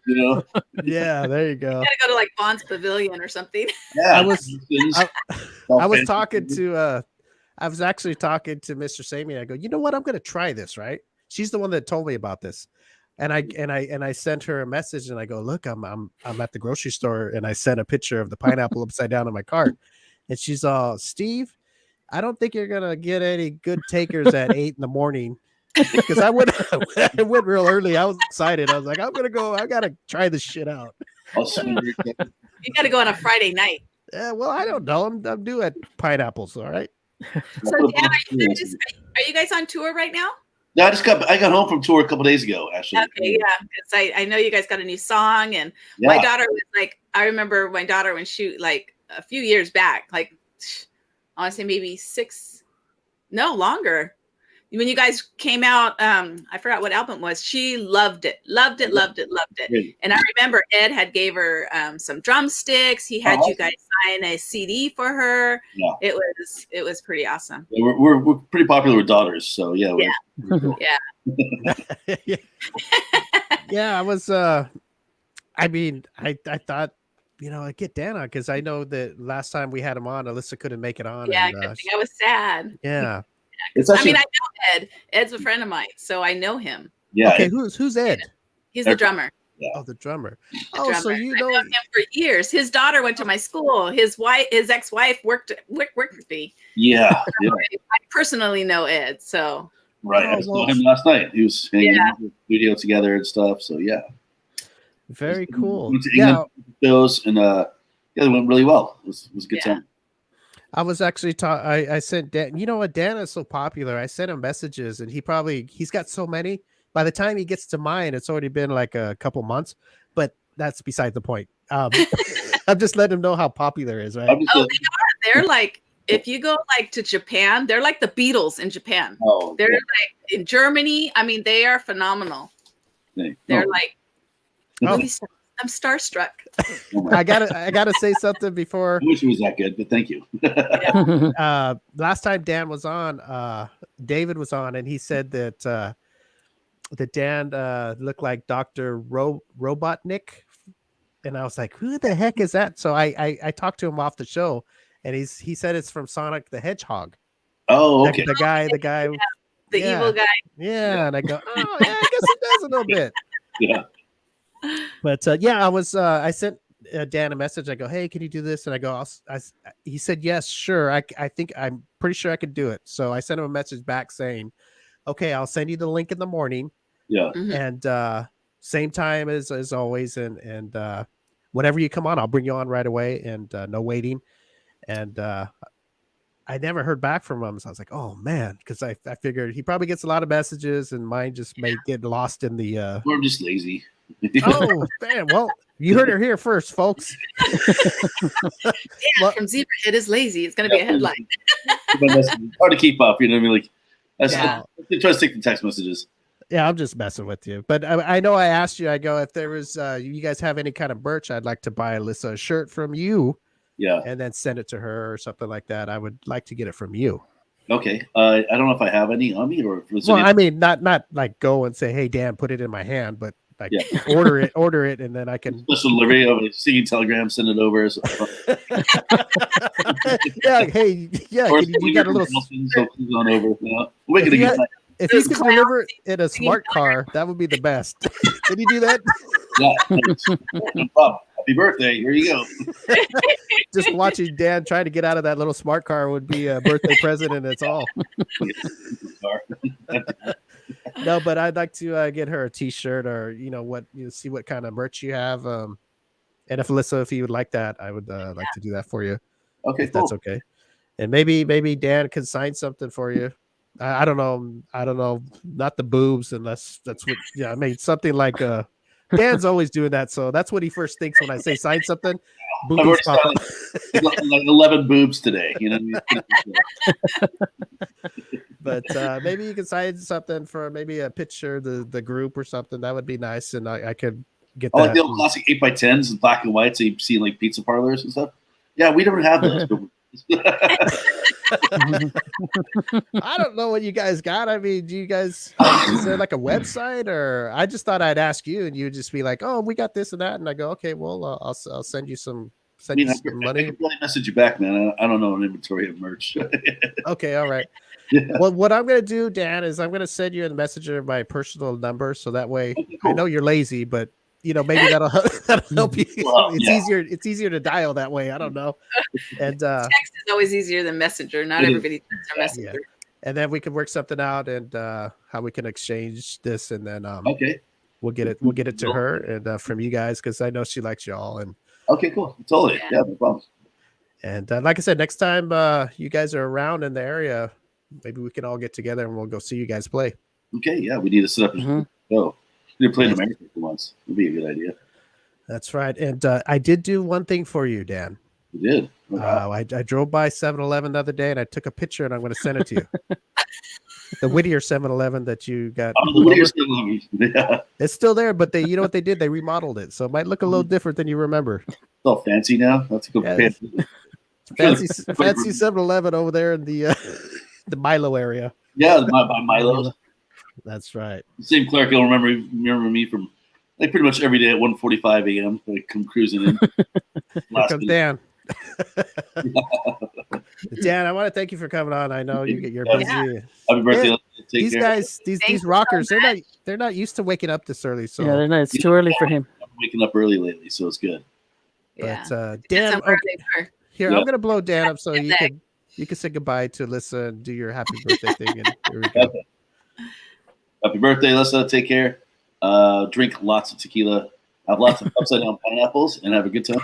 Yeah, there you go.
You gotta go to like Bond's Pavilion or something.
Yeah,
I was actually talking to Mr. Sammy. And I go, you know what? I'm going to try this. Right? She's the one that told me about this. And I sent her a message and I go, look, I'm at the grocery store and I sent a picture of the pineapple upside down in my cart. And she's all, Steve, I don't think you're gonna get any good takers at 8 a.m. because I went real early. I was excited. I was like, I gotta try this shit out.
You gotta go on a Friday night.
Yeah, well, I don't know. I'm due at pineapples, all right.
So Dan, are you guys on tour right now?
No, I got home from tour a couple days ago, actually.
Okay, yeah, because I know you guys got a new song, and my daughter was like, I remember my daughter when she like a few years back, like I want to say maybe longer. When you guys came out, I forgot what album it was. She loved it. And I remember Ed had gave her some drumsticks. He had you guys sign a CD for her. Yeah. It was pretty awesome.
Yeah, we're pretty popular with daughters, so yeah.
Yeah, I was. I thought get Dan on, because I know that last time we had him on, Elissa couldn't make it on.
Yeah,
and,
good thing. I was sad.
Yeah.
I mean, I know Ed. Ed's a friend of mine, so I know him.
Yeah.
Okay, who's Ed?
He's the drummer.
Yeah.
Oh, the drummer.
So
so
I've known him for years. His daughter went to my school. His ex-wife worked with me.
Yeah.
So I personally know Ed. So
right. I saw him last night. He was hanging out in the studio together and stuff. So yeah.
Very cool.
Went to England those and it went really well. It was a good time.
I was actually I sent Dan. You know what? Dan is so popular. I sent him messages, and he's got so many. By the time he gets to mine, it's already been like a couple months. But that's beside the point. I'm just letting him know how popular it is, right?
Oh, they're like, if you go like to Japan, they're like the Beatles in Japan.
Oh,
they're like in Germany. I mean, they are phenomenal. They're like, I'm starstruck.
I gotta say something before.
I wish it was that good, but thank you.
Last time Dan was on, David was on, and he said that Dan looked like Dr. Robotnik, and I was like, who the heck is that? So I talked to him off the show, and he said it's from Sonic the Hedgehog.
Oh, okay.
The guy,
the evil guy.
Yeah, and I go, oh yeah, I guess it does a little bit.
Yeah.
But I sent Dan a message. I go, hey, can you do this? And I go, he said, yes, sure. I'm pretty sure I could do it. So I sent him a message back saying, okay, I'll send you the link in the morning.
Yeah.
And same time as always. And whenever you come on, I'll bring you on right away, and no waiting. And I never heard back from him. So I was like, oh man, because I figured he probably gets a lot of messages, and mine just may get lost in the
Or I'm just lazy.
Oh, man. Well, you heard her here first, folks.
From Zebrahead is lazy. It's going to be a headline.
Hard to keep up, you know what I mean? Like, I try to stick to text messages.
Yeah, I'm just messing with you. But I know I asked you, I go, if there was, you guys have any kind of merch, I'd like to buy Elissa a shirt from you.
Yeah.
And then send it to her or something like that. I would like to get it from you.
Okay. I don't know if I have any on me or.
I mean, not like go and say, hey, Dan, put it in my hand, but like order it, and then I can
special delivery of a singing telegram, send it over. So.
Hey, you got a little.
So on over. You know? We're gonna get that.
If you could deliver it in a smart car, that would be the best. Can you do that?
Yeah. No problem. Happy birthday. Here you go.
Just watching Dan trying to get out of that little smart car would be a birthday present, and it's all. No, but I'd like to get her a T-shirt, or see what kind of merch you have. And if Elissa, if you would like that, I would like to do that for you.
Okay,
if that's okay. And maybe Dan can sign something for you. I don't know. Not the boobs, unless that's what. Yeah, I mean something like Dan's always doing that, so that's what he first thinks when I say sign something. Boobies pop up.
Like 11 boobs today, you know.
But maybe you can sign something for maybe a picture, the group or something. That would be nice, and I could get that.
Like the old classic 8x10s in black and white, so you see like pizza parlors and stuff. Yeah, we don't have those.
I don't know what you guys got. I mean, do you guys is there like a website, or I just thought I'd ask you, and you'd just be like, "Oh, we got this and that," and I go, "Okay, well, I'll send you some money."
I can really message you back, man. I don't know an inventory of merch.
Okay, all right.
Yeah.
Well, what I'm gonna do, Dan, is I'm gonna send you a messenger my personal number, so that way I know you're lazy, but maybe that'll help you.
Well,
It's easier to dial that way. I don't know. And
text is always easier than messenger. Not everybody texts or messenger.
Yeah. And then we can work something out, and how we can exchange this, and then
okay,
we'll get it to her and from you guys, because I know she likes y'all. And
okay, cool, totally, yeah, no problem.
And like I said, next time you guys are around in the area, maybe we can all get together and we'll go see you guys play.
Okay, yeah, we need to set up a show. We need to play in America for once. Would be a good idea. That's
right. And I did do one thing for you, Dan.
You did?
Wow. I drove by 7-Eleven the other day, and I took a picture, and I'm going to send it to you. The Whittier 7-Eleven that you got.
Oh, the Whittier 7-Eleven. Yeah.
It's still there, but you know what they did? They remodeled it, so it might look a little different than you remember.
It's all fancy now. That's a good
fancy 7-Eleven over there in the Milo area.
Yeah, by Milo's.
That's right.
The same clerk will remember me from like pretty much every day at 1:45 a.m. Like come cruising in.
Here comes Dan. Dan, I want to thank you for coming on. I know you're busy.
Happy birthday.
These guys, these rockers, they're not used to waking up this early. So
yeah, they're not. It's too early for him.
I'm waking up early lately, so it's good.
But Dan, here I'm gonna blow Dan up so you can say goodbye to Elissa and do your happy birthday thing. And here we go.
Happy birthday, Elissa. Take care. Drink lots of tequila. Have lots of upside down pineapples and have a good time.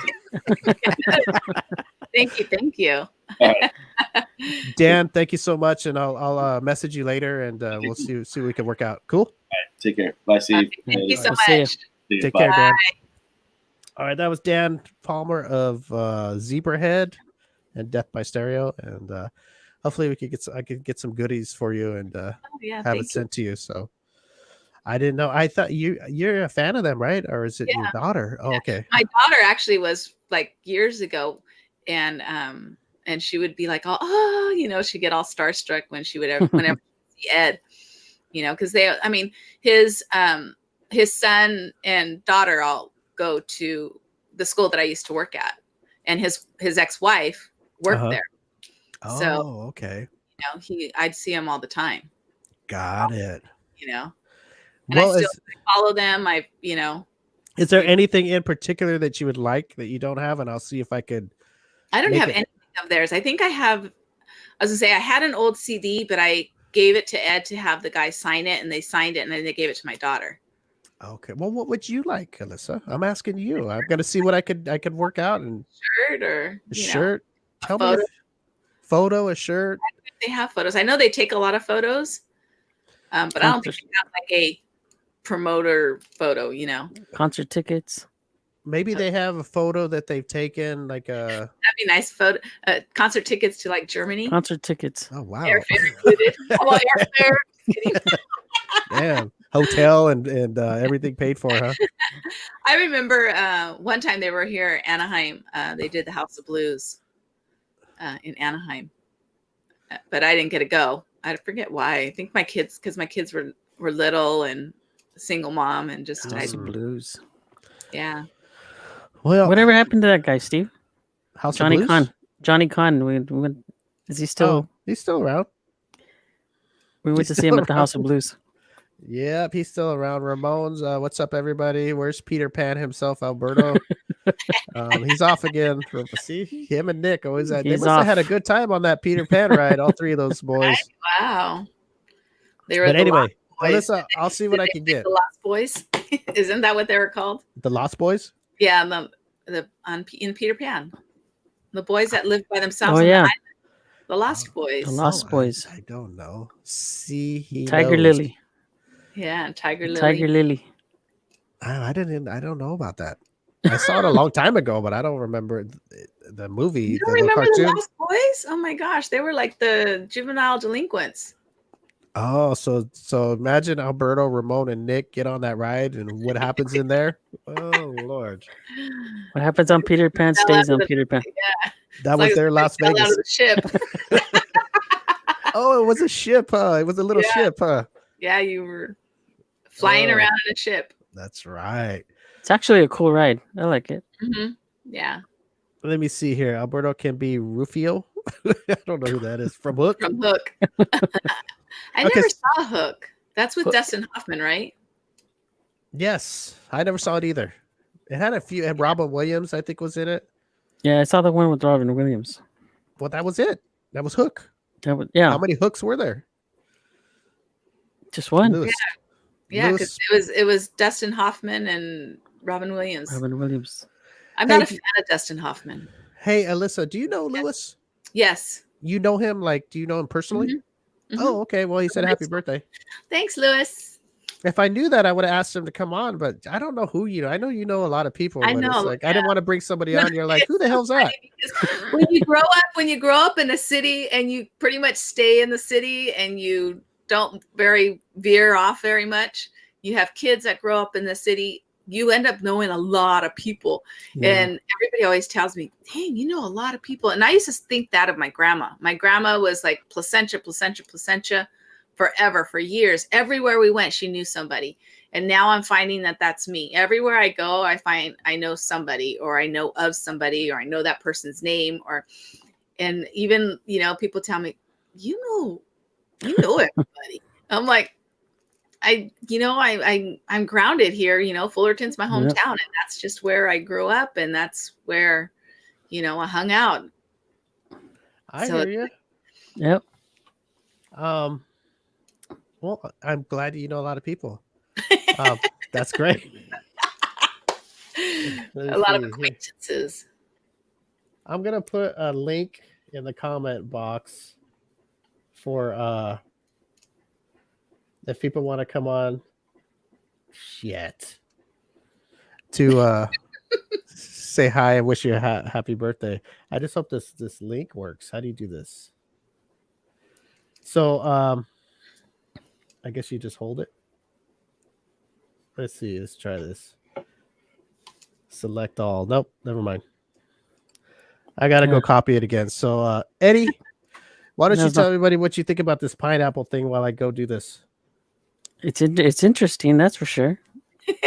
Thank you.
All right.
Dan, thank you so much, and I'll message you later, and we'll see what we can work out. Cool.
All right. Take care. Bye, Steve.
Thank you so
See
much.
Take
Bye.
care, Dan. All right, that was Dan Palmer of Zebrahead and Death by Stereo, and hopefully I could get some goodies for you and have it sent to you. So I didn't know. I thought you're a fan of them, right? Or is it your daughter? Oh, okay.
My daughter actually was like years ago, and she would be like, oh, she'd get all starstruck when she would whenever see Ed, because his son and daughter all go to the school that I used to work at, and his ex-wife worked there.
Oh,
so
okay.
I'd see him all the time.
Got it.
And I still follow them.
Is there anything in particular that you would like that you don't have? And I'll see if I could.
I don't have anything of theirs. I think I have. I was gonna say I had an old CD, but I gave it to Ed to have the guy sign it, and they signed it, and then they gave it to my daughter.
Okay. Well, what would you like, Elissa? I'm asking you. I'm gonna see what I could work out and
shirt or
shirt. Tell
me
a shirt.
They have photos. I know they take a lot of photos, but I don't think they have like a promoter photo.
Concert tickets.
Maybe they have a photo that they've taken, like
that'd be nice photo. Concert tickets to like Germany.
Concert tickets.
Oh wow.
Airfare included. Airfare.
Damn. Hotel and everything paid for, huh?
I remember one time they were here in Anaheim. They did the House of Blues in Anaheim, but I didn't get to go. I forget why. I think because my kids were little and single mom and just
House of Blues.
Yeah.
Well,
whatever happened to that guy, Steve?
Johnny
Kahn. Johnny Kahn. Is he still?
Oh, he's still around.
We went to see him at the House of Blues.
Yep, he's still around. Ramones, what's up, everybody? Where's Peter Pan himself, Alberto? He's off again. See, him and Nick always. They must have had a good time on that Peter Pan ride. All three of those boys.
Wow. They were.
But anyway, Elissa, I'll see what I can get.
The Lost Boys, isn't that what they were called?
The Lost Boys.
Yeah, in Peter Pan, the boys that lived by themselves.
Oh yeah,
the Lost Boys.
The Lost Boys.
I don't know. See,
Tiger Lily.
Yeah, Tiger Lily.
Tiger Lily.
I don't know about that. I saw it a long time ago, but I don't remember the movie.
You don't remember the Lost Boys? Oh my gosh, they were like the juvenile delinquents.
Oh, so imagine Alberto, Ramon, and Nick get on that ride, and what happens in there? Oh Lord!
What happens on Peter Pan stays on Peter Pan.
Yeah,
that was their Las Vegas.
Out of the ship.
Oh, it was a ship, huh? It was a little ship, huh?
Yeah, you were flying around in a ship.
That's right.
It's actually a cool ride. I like it.
Mm-hmm. Yeah.
Let me see here. Alberto can be Rufio. I don't know who that is. From Hook?
From Hook. I never saw Hook. That's with Dustin Hoffman, right?
Yes. I never saw it either. It had a few. It had Robin Williams, I think, was in it.
Yeah, I saw the one with Robin Williams.
Well, that was it. That was Hook.
Yeah.
How many hooks were there?
Just one.
Lewis.
Yeah, because it was Dustin Hoffman and Robin Williams.
Robin Williams.
I'm not a fan of Dustin Hoffman.
Hey, Elissa, do you know Lewis?
Yes.
You know him? Do you know him personally?
Mm-hmm.
Oh, okay. Well, he said happy birthday.
Thanks, Lewis.
If I knew that, I would have asked him to come on, but I don't know who you know. I know you know a lot of people.
I know.
It's like, I didn't want to bring somebody on. You're like, who the hell's that?
When you grow up in a city and you pretty much stay in the city and you don't veer off very much, you have kids that grow up in the city, you end up knowing a lot of people. Yeah. And everybody always tells me, dang, you know a lot of people. And I used to think that of my grandma. My grandma was like Placentia forever, for years. Everywhere we went, she knew somebody. And now I'm finding that that's me. Everywhere I go, I find I know somebody, or I know of somebody, or I know that person's name, and even, people tell me, you know everybody. I'm like, I'm grounded here. Fullerton's my hometown, and that's just where I grew up, and that's where, I hung out.
I hear you.
Yep.
Well, I'm glad you know a lot of people. That's great.
A lot of acquaintances.
I'm gonna put a link in the comment box for if people want to come on. Shit. To say hi and wish you a happy birthday. I just hope this link works. How do you do this? So I guess you just hold it. Let's see. Let's try this. Select all. Nope, never mind. I gotta go copy it again. So Eddie, why don't you tell everybody what you think about this pineapple thing while I go do this?
It's interesting, that's for sure.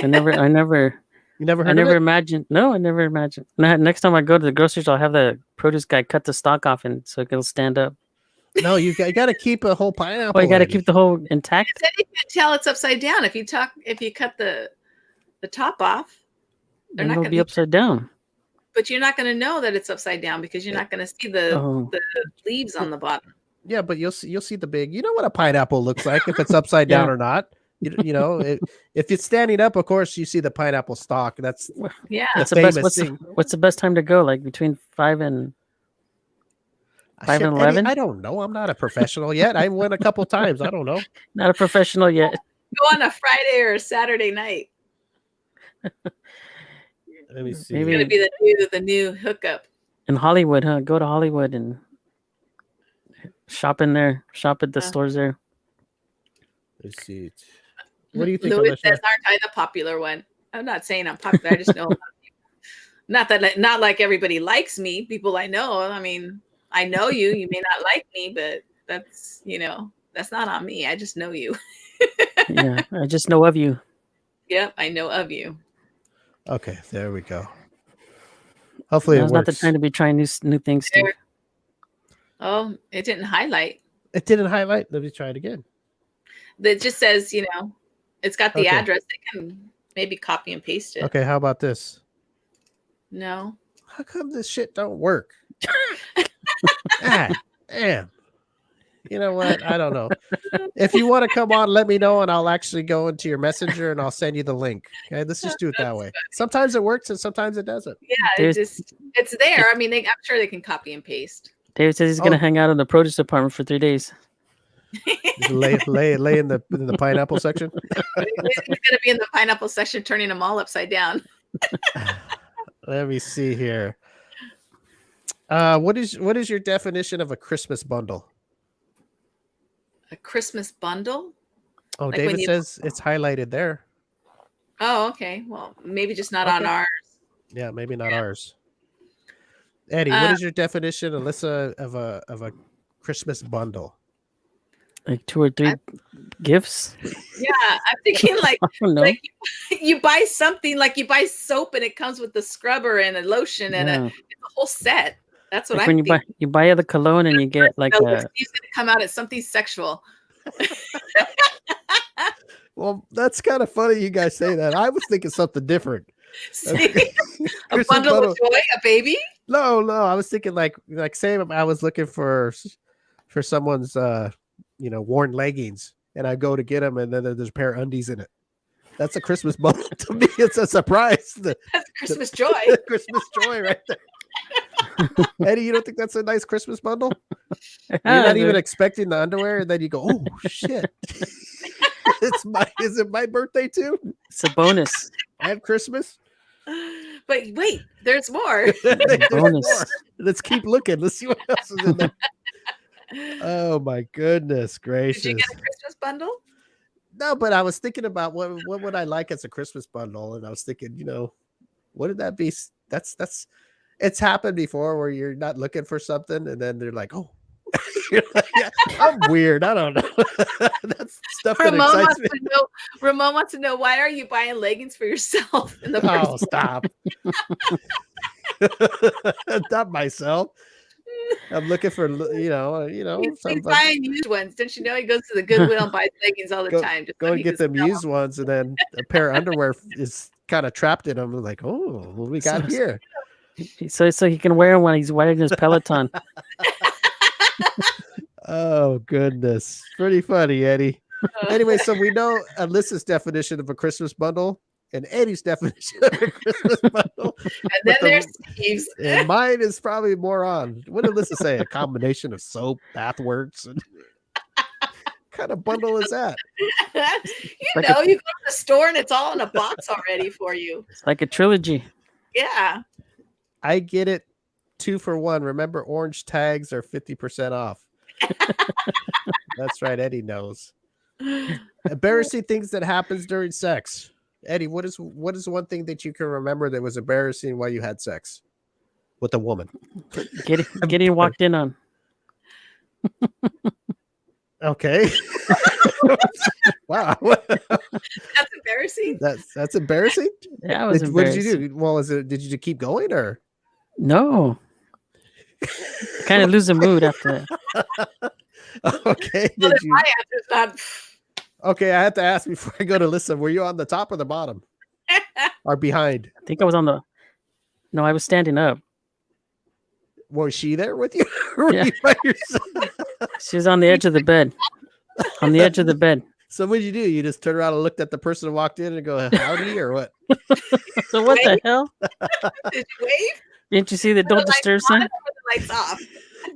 I never
You never heard of it?
imagined. No, I never imagined. Next time I go to the grocery store, I'll have the produce guy cut the stalk off and so it'll stand up.
No, you got to keep a whole pineapple.
Oh, you got to keep the whole intact.
Then you can tell it's upside down. If you cut the top off,
they're not going to be upside down.
But you're not going to know that it's upside down because you're not going to see the leaves on the bottom.
Yeah, but you'll see the big. You know what a pineapple looks like if it's upside down or not. You know, if it's standing up, of course you see the pineapple stalk. That's
That's the best. What's the best time to go? Like between 5 and 11?
I don't know. I'm not a professional yet. I went a couple times. I don't know.
Not a professional yet.
Go on a Friday or a Saturday night.
Let me see.
It's going to be the new hookup.
In Hollywood, huh? Go to Hollywood and shop in there. Shop at the stores there.
Let's see. What do you think?
Louis says, aren't I the popular one? I'm not saying I'm popular. I just know. Not like everybody likes me. People I know. I mean, I know you. You may not like me, but that's not on me. I just know you.
Yeah, I just know of you.
Yep, I know of you.
Okay, there we go. Hopefully,
it's not the time to be trying new things. Steve.
Oh, it didn't highlight.
It didn't highlight. Let me try it again.
It just says, it's got the address. They can maybe copy and paste it.
Okay, how about this?
No.
How come this shit don't work? Damn. You know what? I don't know. If you want to come on, let me know, and I'll actually go into your messenger and I'll send you the link. Okay, let's just do it that way. Funny. Sometimes it works and sometimes it doesn't.
Yeah, it's there. I mean, I'm sure they can copy and paste.
David says he's going to hang out in the produce department for 3 days.
lay in the pineapple section.
He's going to be in the pineapple section, turning them all upside down.
Let me see here. What is your definition of a Christmas bundle?
A Christmas bundle?
Oh, like David says it's highlighted there.
Oh, okay. Well, maybe just not on ours.
Yeah, maybe not ours. Eddie, what is your definition, Elissa, of a Christmas bundle?
Like 2 or 3 gifts?
Yeah, I'm thinking like you buy something, like you buy soap and it comes with the scrubber and a lotion and a whole set. That's what
like
I'm
when
thinking.
you buy the cologne and you get like
he's going to come out as something sexual.
Well, that's kind of funny you guys say that. I was thinking something different.
See? A bundle of joy, a baby?
No. I was thinking like say I was looking for someone's worn leggings and I go to get them and then there's a pair of undies in it. That's a Christmas bundle to me. It's a surprise.
That's Christmas joy.
Christmas joy right there. Eddie, you don't think that's a nice Christmas bundle? You're not even expecting the underwear, and then you go, "Oh shit! Is it my birthday too?
It's a bonus
and Christmas."
But wait, there's more.
There's more. Let's keep looking. Let's see what else is in there. Oh my goodness gracious!
Did you get a Christmas bundle?
No, but I was thinking about what would I like as a Christmas bundle, and I was thinking, what would that be? That's it's happened before where you're not looking for something and then they're like, oh, I'm weird. I don't know. That's stuff that
Ramon
excites
wants
me.
to know. Ramon wants to know, why are you buying leggings for yourself in the
Oh,
first
stop. Not myself. I'm looking for,
He's
some
buying used ones. Don't you know he goes to the Goodwill and buys leggings all the time? Just
go
so
and
he
get
can
them
sell
used ones, and then a pair of underwear is kind of trapped in them. Like, oh, what we got here?
So he can wear them when he's wearing his Peloton.
Oh, goodness. Pretty funny, Eddie. Anyway, so we know Alyssa's definition of a Christmas bundle and Eddie's definition of a Christmas bundle.
And then there's Steve's.
And mine is probably more on, what did Alyssa say? A combination of soap, bath works, and kind of bundle is that?
You go to the store and it's all in a box already for you.
It's like a trilogy.
Yeah.
I get it 2 for 1. Remember, orange tags are 50% off. That's right. Eddie knows. Embarrassing things that happens during sex. Eddie, what is one thing that you can remember that was embarrassing while you had sex with a woman?
Getting walked in on.
Okay. Wow.
That's embarrassing.
That's embarrassing.
Yeah, it was
What did
embarrassing.
you do? Well, did you keep going or?
No. Kind of lose the mood after that.
Okay.
Well,
Did you?
my answer's not.
Okay, I have to ask before I go to Elissa. Were you on the top or the bottom, or behind?
I think I was on the. No, I was standing up.
Was she there with you? Or were
Yeah.
you by yourself?
She was on the edge of the bed. On the edge of the bed.
So what did you do? You just turned around and looked at the person who walked in and go, howdy, or what?
So what the hell?
Did you wave?
Didn't you see the don't disturb sign?
The lights off.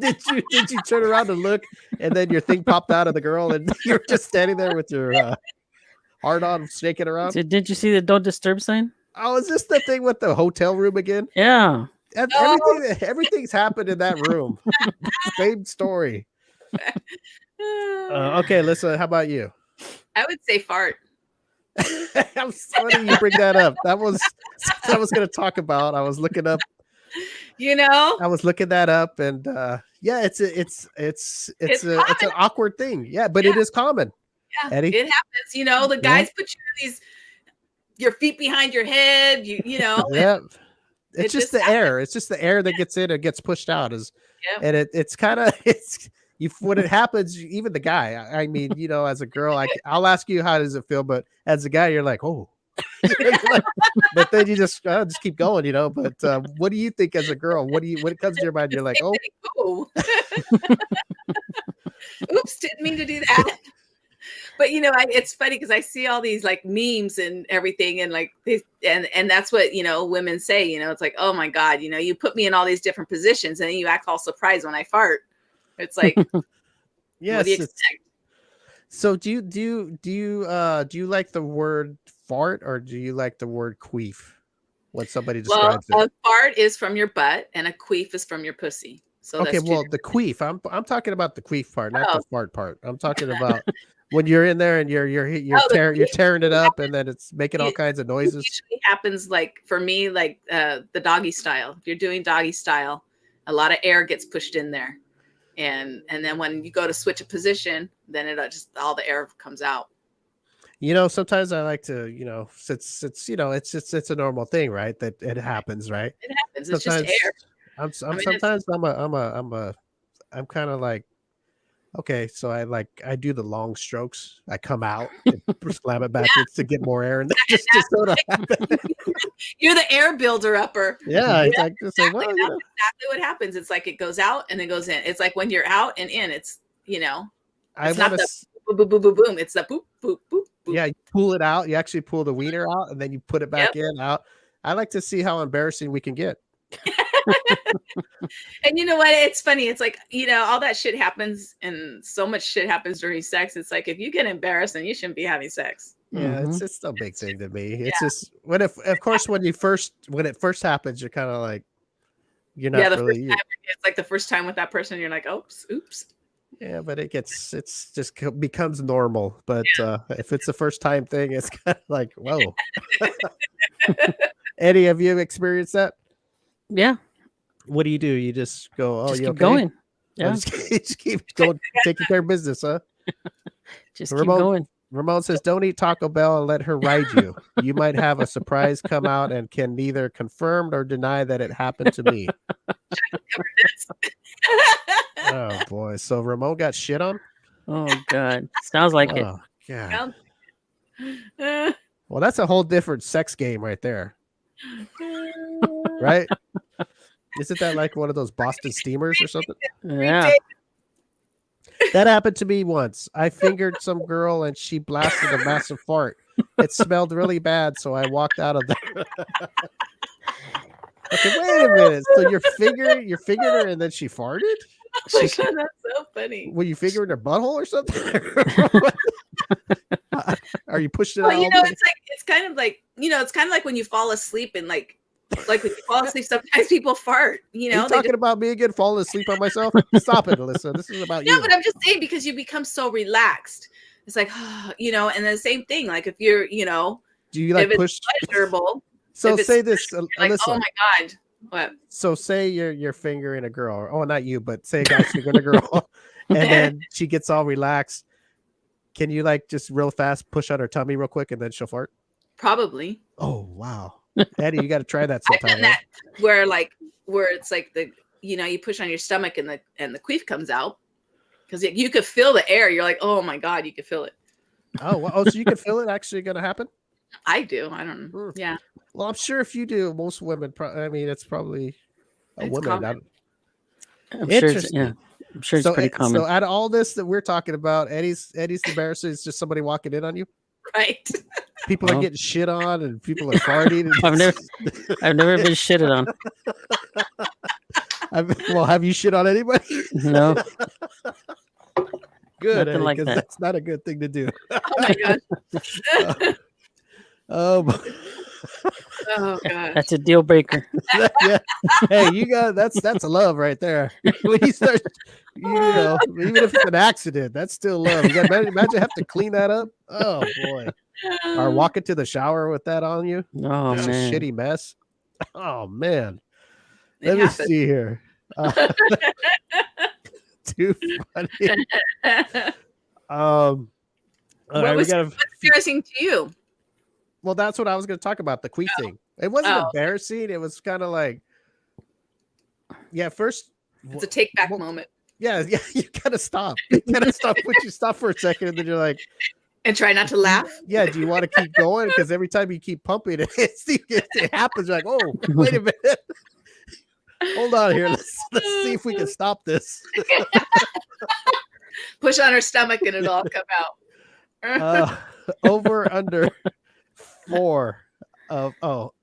Did you turn around and look, and then your thing popped out of the girl, and you were just standing there with your heart on, shaking around?
Didn't you see the don't disturb sign?
Oh, is this the thing with the hotel room again?
Yeah.
Everything's happened in that room. Same story. Okay, Alyssa, how about you?
I would say fart.
I'm funny you bring that up. That was something I was going to talk about. I was looking up. I was looking that up, and yeah, it's an awkward thing. Yeah, but it is common.
Yeah,
Eddie?
it happens. The guys put you in your feet behind your head.
Yeah. It's just the air. It's just the air that gets in and gets pushed out. And it's kind of when it happens, even the guy. I mean, as a girl, I'll ask you how does it feel, but as a guy, you're like, oh. But then you just keep going, But what do you think as a girl? When it comes to your mind, you're like, oh.
Oops, didn't mean to do that. But it's funny because I see all these like memes and everything, and like this, and that's what women say. It's like, oh my god, you put me in all these different positions, and then you act all surprised when I fart. It's like,
yes.
What do you expect?
So do you like the word fart, or do you like the word queef when somebody describes it?
A fart is from your butt, and a queef is from your pussy. So
okay, well, the queef. I'm talking about the queef part, not the fart part. I'm talking about when you're in there and you're tearing it up, and then it's making all kinds of noises.
It usually happens like for me, like the doggy style. If you're doing doggy style, a lot of air gets pushed in there, and then when you go to switch a position, then it just all the air comes out.
Sometimes I like to, it's a normal thing, right? That it happens, right?
It happens. It's just air.
I'm kind of like, okay, so I do the long strokes. I come out and slam it backwards to get more air, and just sort of happen.
You're the air builder upper.
Yeah,
exactly. That's exactly what happens. It's like it goes out and it goes in. It's like when you're out and in. It's it's not the boom boom boom boom boom. It's the boop boop boop boop.
Yeah, you pull it out. You actually pull the wiener out, and then you put it back in out. I like to see how embarrassing we can get.
And you know what? It's funny. It's like, all that shit happens, and so much shit happens during sex. It's like, if you get embarrassed, then you shouldn't be having sex.
Yeah, it's no big thing to me. It's just when it first happens, you're kind of like, you're not really.
It's like the first time with that person, you're like, oops.
Yeah, but it just becomes normal. But if it's a first time thing, it's kind of like, whoa. Eddie, have you experienced that?
Yeah.
What do? You just go, oh,
just
you
keep
okay?
going. Yeah.
Just keep going, taking care of business, huh?
Just keep going.
Ramon says, "Don't eat Taco Bell and let her ride you. You might have a surprise come out and can neither confirm or deny that it happened to me." Oh boy! So Ramon got shit on.
Oh God, sounds like it.
Oh God. Well, that's a whole different sex game right there, right? Isn't that like one of those Boston steamers or something?
Yeah.
That happened to me once. I fingered some girl and she blasted a massive fart. It smelled really bad, so I walked out of there. Okay, wait a minute. So you fingered her and then she farted?
Oh my God, that's so funny.
Were you fingering her butthole or something? Are you pushing it
Well,
out?
you know, it's kind of like when you fall asleep and like when you fall asleep, sometimes people fart. You know,
are you talking about me again, falling asleep on myself? Stop it, Elissa. This is about you.
No, but I'm just saying because you become so relaxed. It's like, you know, and then the same thing. Like if you're, you know,
do you like
if
push?
It's pleasurable.
So say this,
like,
Elissa.
oh my God. What?
So say you're fingering a girl. Oh, not you, but say a guy's fingering a girl, and then she gets all relaxed. Can you like just real fast push on her tummy real quick and then she'll fart?
Probably.
Oh wow, Eddie, you got to try that sometime.
I've done that where it's like you push on your stomach and the queef comes out because you could feel the air. You're like, oh my God, you could feel it.
Oh, well, so you can feel it actually going to happen?
I do. I don't know. Yeah.
Well, I'm sure if you do, most women. I mean, it's probably a woman.
I'm sure it's pretty common.
So, out of all this that we're talking about, Eddie's embarrassing is just somebody walking in on you.
Right.
People are getting shit on, and people are farting.
I've never been shitted on.
Well, have you shit on anybody?
No.
Good, Eddie, like that's not a good thing to do.
Oh my God.
Oh
God.
That's a deal breaker.
Yeah. Hey, you got that's a love right there. When you start, even if it's an accident, that's still love. You got imagine have to clean that up. Oh boy. Or walk into the shower with that on you.
Oh
Just
man.
a shitty mess. Oh man. Let me see here. Too funny. All right,
what's embarrassing to you?
Well, that's what I was going to talk about, the queef thing. It wasn't embarrassing. It was kind of like, first.
It's a take back moment.
Yeah, you gotta stop. You gotta stop. Put you stop for a second, and then you're like,
and try not to laugh.
Yeah, do you want to keep going? Because every time you keep pumping it, it happens. You're like, oh, wait a minute. Hold on here. Let's see if we can stop this.
Push on her stomach, and it'll all come out.
Over under 4 of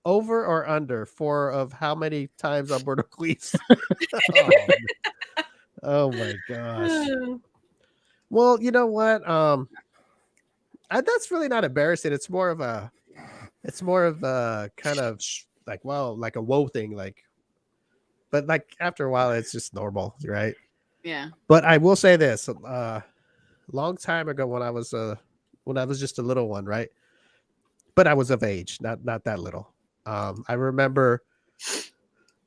over or under 4 of how many times Alberto queefs? Oh my gosh. Well, you know what? That's really not embarrassing. It's more of a kind of like, well, like a whoa thing, but like after a while it's just normal, right?
Yeah.
But I will say this, long time ago when I was just a little one, right? But I was of age, not that little. I remember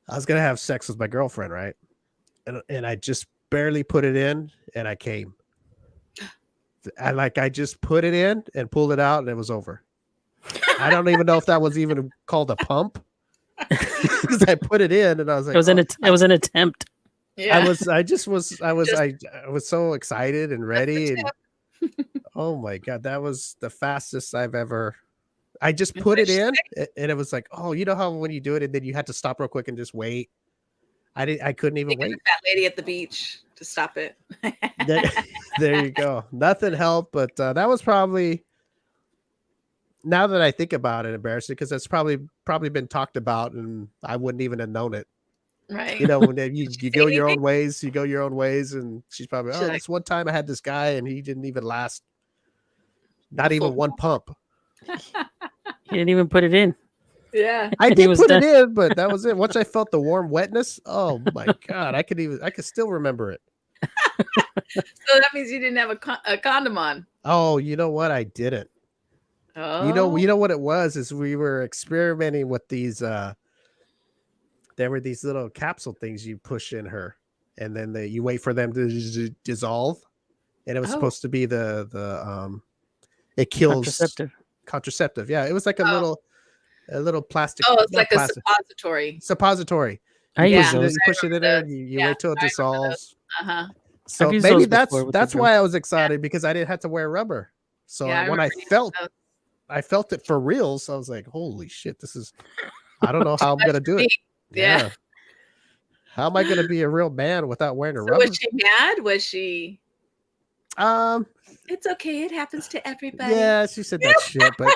I was gonna have sex with my girlfriend, right? And I just barely put it in, and I came. I just put it in and pulled it out, and it was over. I don't even know if that was even called a pump, because I put it in, and I was like,
it was an attempt.
Yeah.
I was so excited and ready, and oh my God, that was the fastest I've ever. I just put it in, and it was like, oh, you know how when you do it, and then you had to stop real quick and just wait. I couldn't even wait.
That lady at the beach to stop it.
There you go. Nothing helped, but that was probably, now that I think about it, embarrassing, because it's probably been talked about, and I wouldn't even have known it.
Right.
You know, when you go your own ways, and she's probably, this one time I had this guy, and he didn't even last, not even one pump.
He didn't even put it in.
Yeah,
I did put it in, but that was it. Once I felt the warm wetness, oh my God, I could still remember it.
So that means you didn't have a condom on.
Oh, you know what? I didn't.
Oh.
You know what it was is we were experimenting with these. There were these little capsule things you push in her, and then you wait for them to dissolve, and it was supposed to be the it kills contraceptive. Yeah, it was like a little plastic.
Oh, it's
not
like
plastic,
a suppository.
suppository.
I
You
use
push it,
those.
you push it in there, and you wait till it dissolves.
Uh-huh.
So
I've used
maybe
those before with
that's
the
why I was excited, because I didn't have to wear rubber. So
Yeah,
when I felt it for real, so I was like, holy shit, this is, I don't know how I'm gonna do it.
Yeah.
How am I gonna be a real man without wearing a
So
rubber?
was she mad? Was she?
Um,
It's okay. It happens to everybody.
yeah, she said that shit, but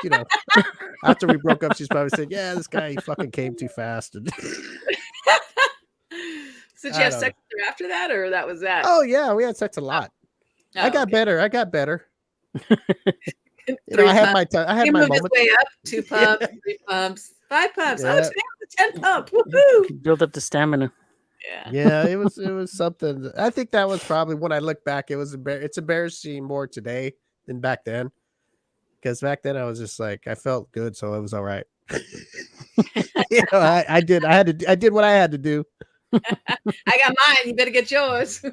after we broke up, she's probably said, "Yeah, this guy, he fucking came too fast." And
So did you have sex with her after that, or that was that?
oh yeah, we had sex a lot.
Oh,
I got better. I got better.
Three
I had
pumps.
my
He
moment.
moved his way up. 2 pumps, 3 pumps, 5 pumps. Oh, today was a 10 pump. Woohoo!
Build up the stamina.
Yeah, it was something. I think that was probably, when I look back, it's embarrassing more today than back then. Because back then I was just like, I felt good, so it was all right. I did what I had to do.
I got mine. You better get yours.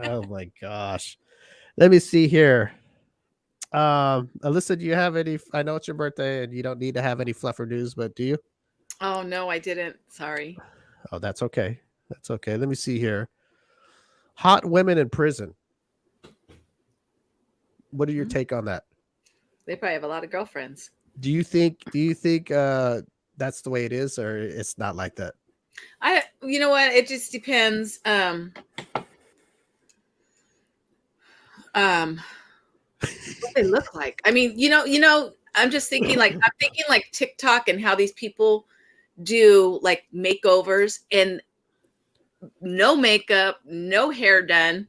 Oh my gosh. Let me see here. Elissa, do you have any? I know it's your birthday and you don't need to have any fluffer news, but do you?
Oh no, I didn't. Sorry.
Oh, that's okay. That's okay. Let me see here. Hot women in prison. What are your take on that?
They probably have a lot of girlfriends.
Do you think that's the way it is, or it's not like that?
You know what? It just depends. What they look like. I mean, I'm just thinking like TikTok and how these people do like makeovers and no makeup, no hair done,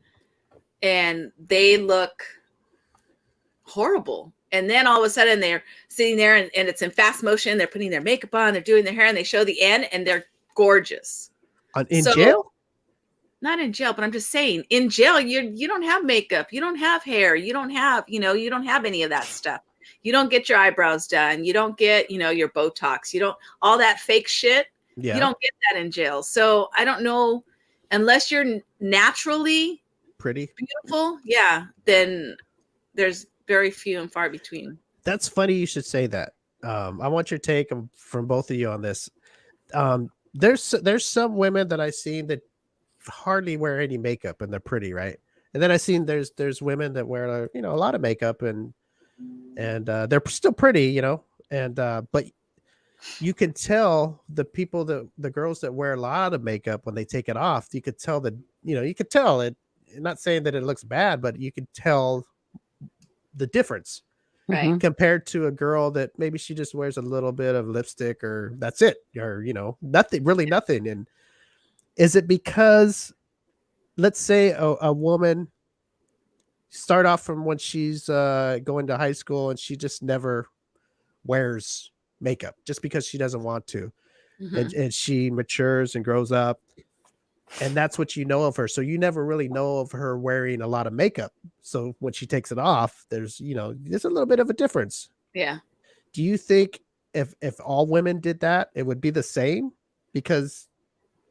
and they look horrible. And then all of a sudden they're sitting there and it's in fast motion. They're putting their makeup on, they're doing their hair, and they show the end and they're gorgeous.
In jail?
Not in jail, but I'm just saying, in jail, you don't have makeup, you don't have hair, you don't have, you don't have any of that stuff. You don't get your eyebrows done, you don't get, your Botox, you don't, all that fake shit. Yeah. You don't get that in jail. So I don't know, unless you're naturally
pretty,
beautiful, then there's very few and far between.
That's funny you should say that. I want your take from both of you on this. There's some women that I've seen that hardly wear any makeup and they're pretty, right? And then I've seen there's women that wear a lot of makeup and they're still pretty, and but you can tell the girls that wear a lot of makeup, when they take it off, you could tell that you could tell it. Not saying that it looks bad, but you could tell the difference,
right?
Compared to a girl that maybe she just wears a little bit of lipstick, or that's it, or nothing. And is it because, let's say a woman start off from when she's going to high school and she just never wears makeup just because she doesn't want to, and she matures and grows up, and that's what you know of her. So you never really know of her wearing a lot of makeup. So when she takes it off, there's a little bit of a difference.
Yeah.
Do you think if all women did that, it would be the same? Because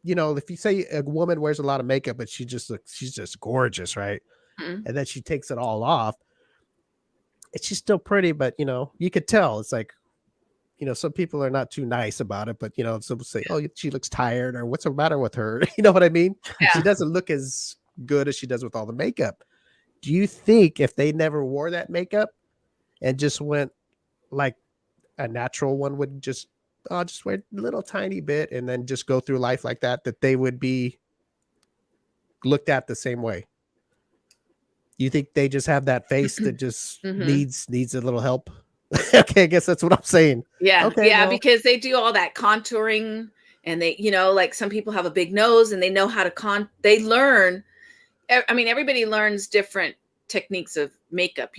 if you say a woman wears a lot of makeup, but she's just gorgeous, right? And then she takes it all off, she's still pretty, but you could tell. It's like, some people are not too nice about it, but some will say, oh, she looks tired, or what's the matter with her? You know what I mean? Yeah. She doesn't look as good as she does with all the makeup. Do you think if they never wore that makeup and just went like a natural one would, just wear a little tiny bit and then just go through life like that they would be looked at the same way? You think they just have that face that just needs a little help? Okay, I guess that's what I'm saying.
Yeah.
Okay,
yeah, because they do all that contouring, and they, like some people have a big nose and they know how to they learn. I mean, everybody learns different techniques of makeup,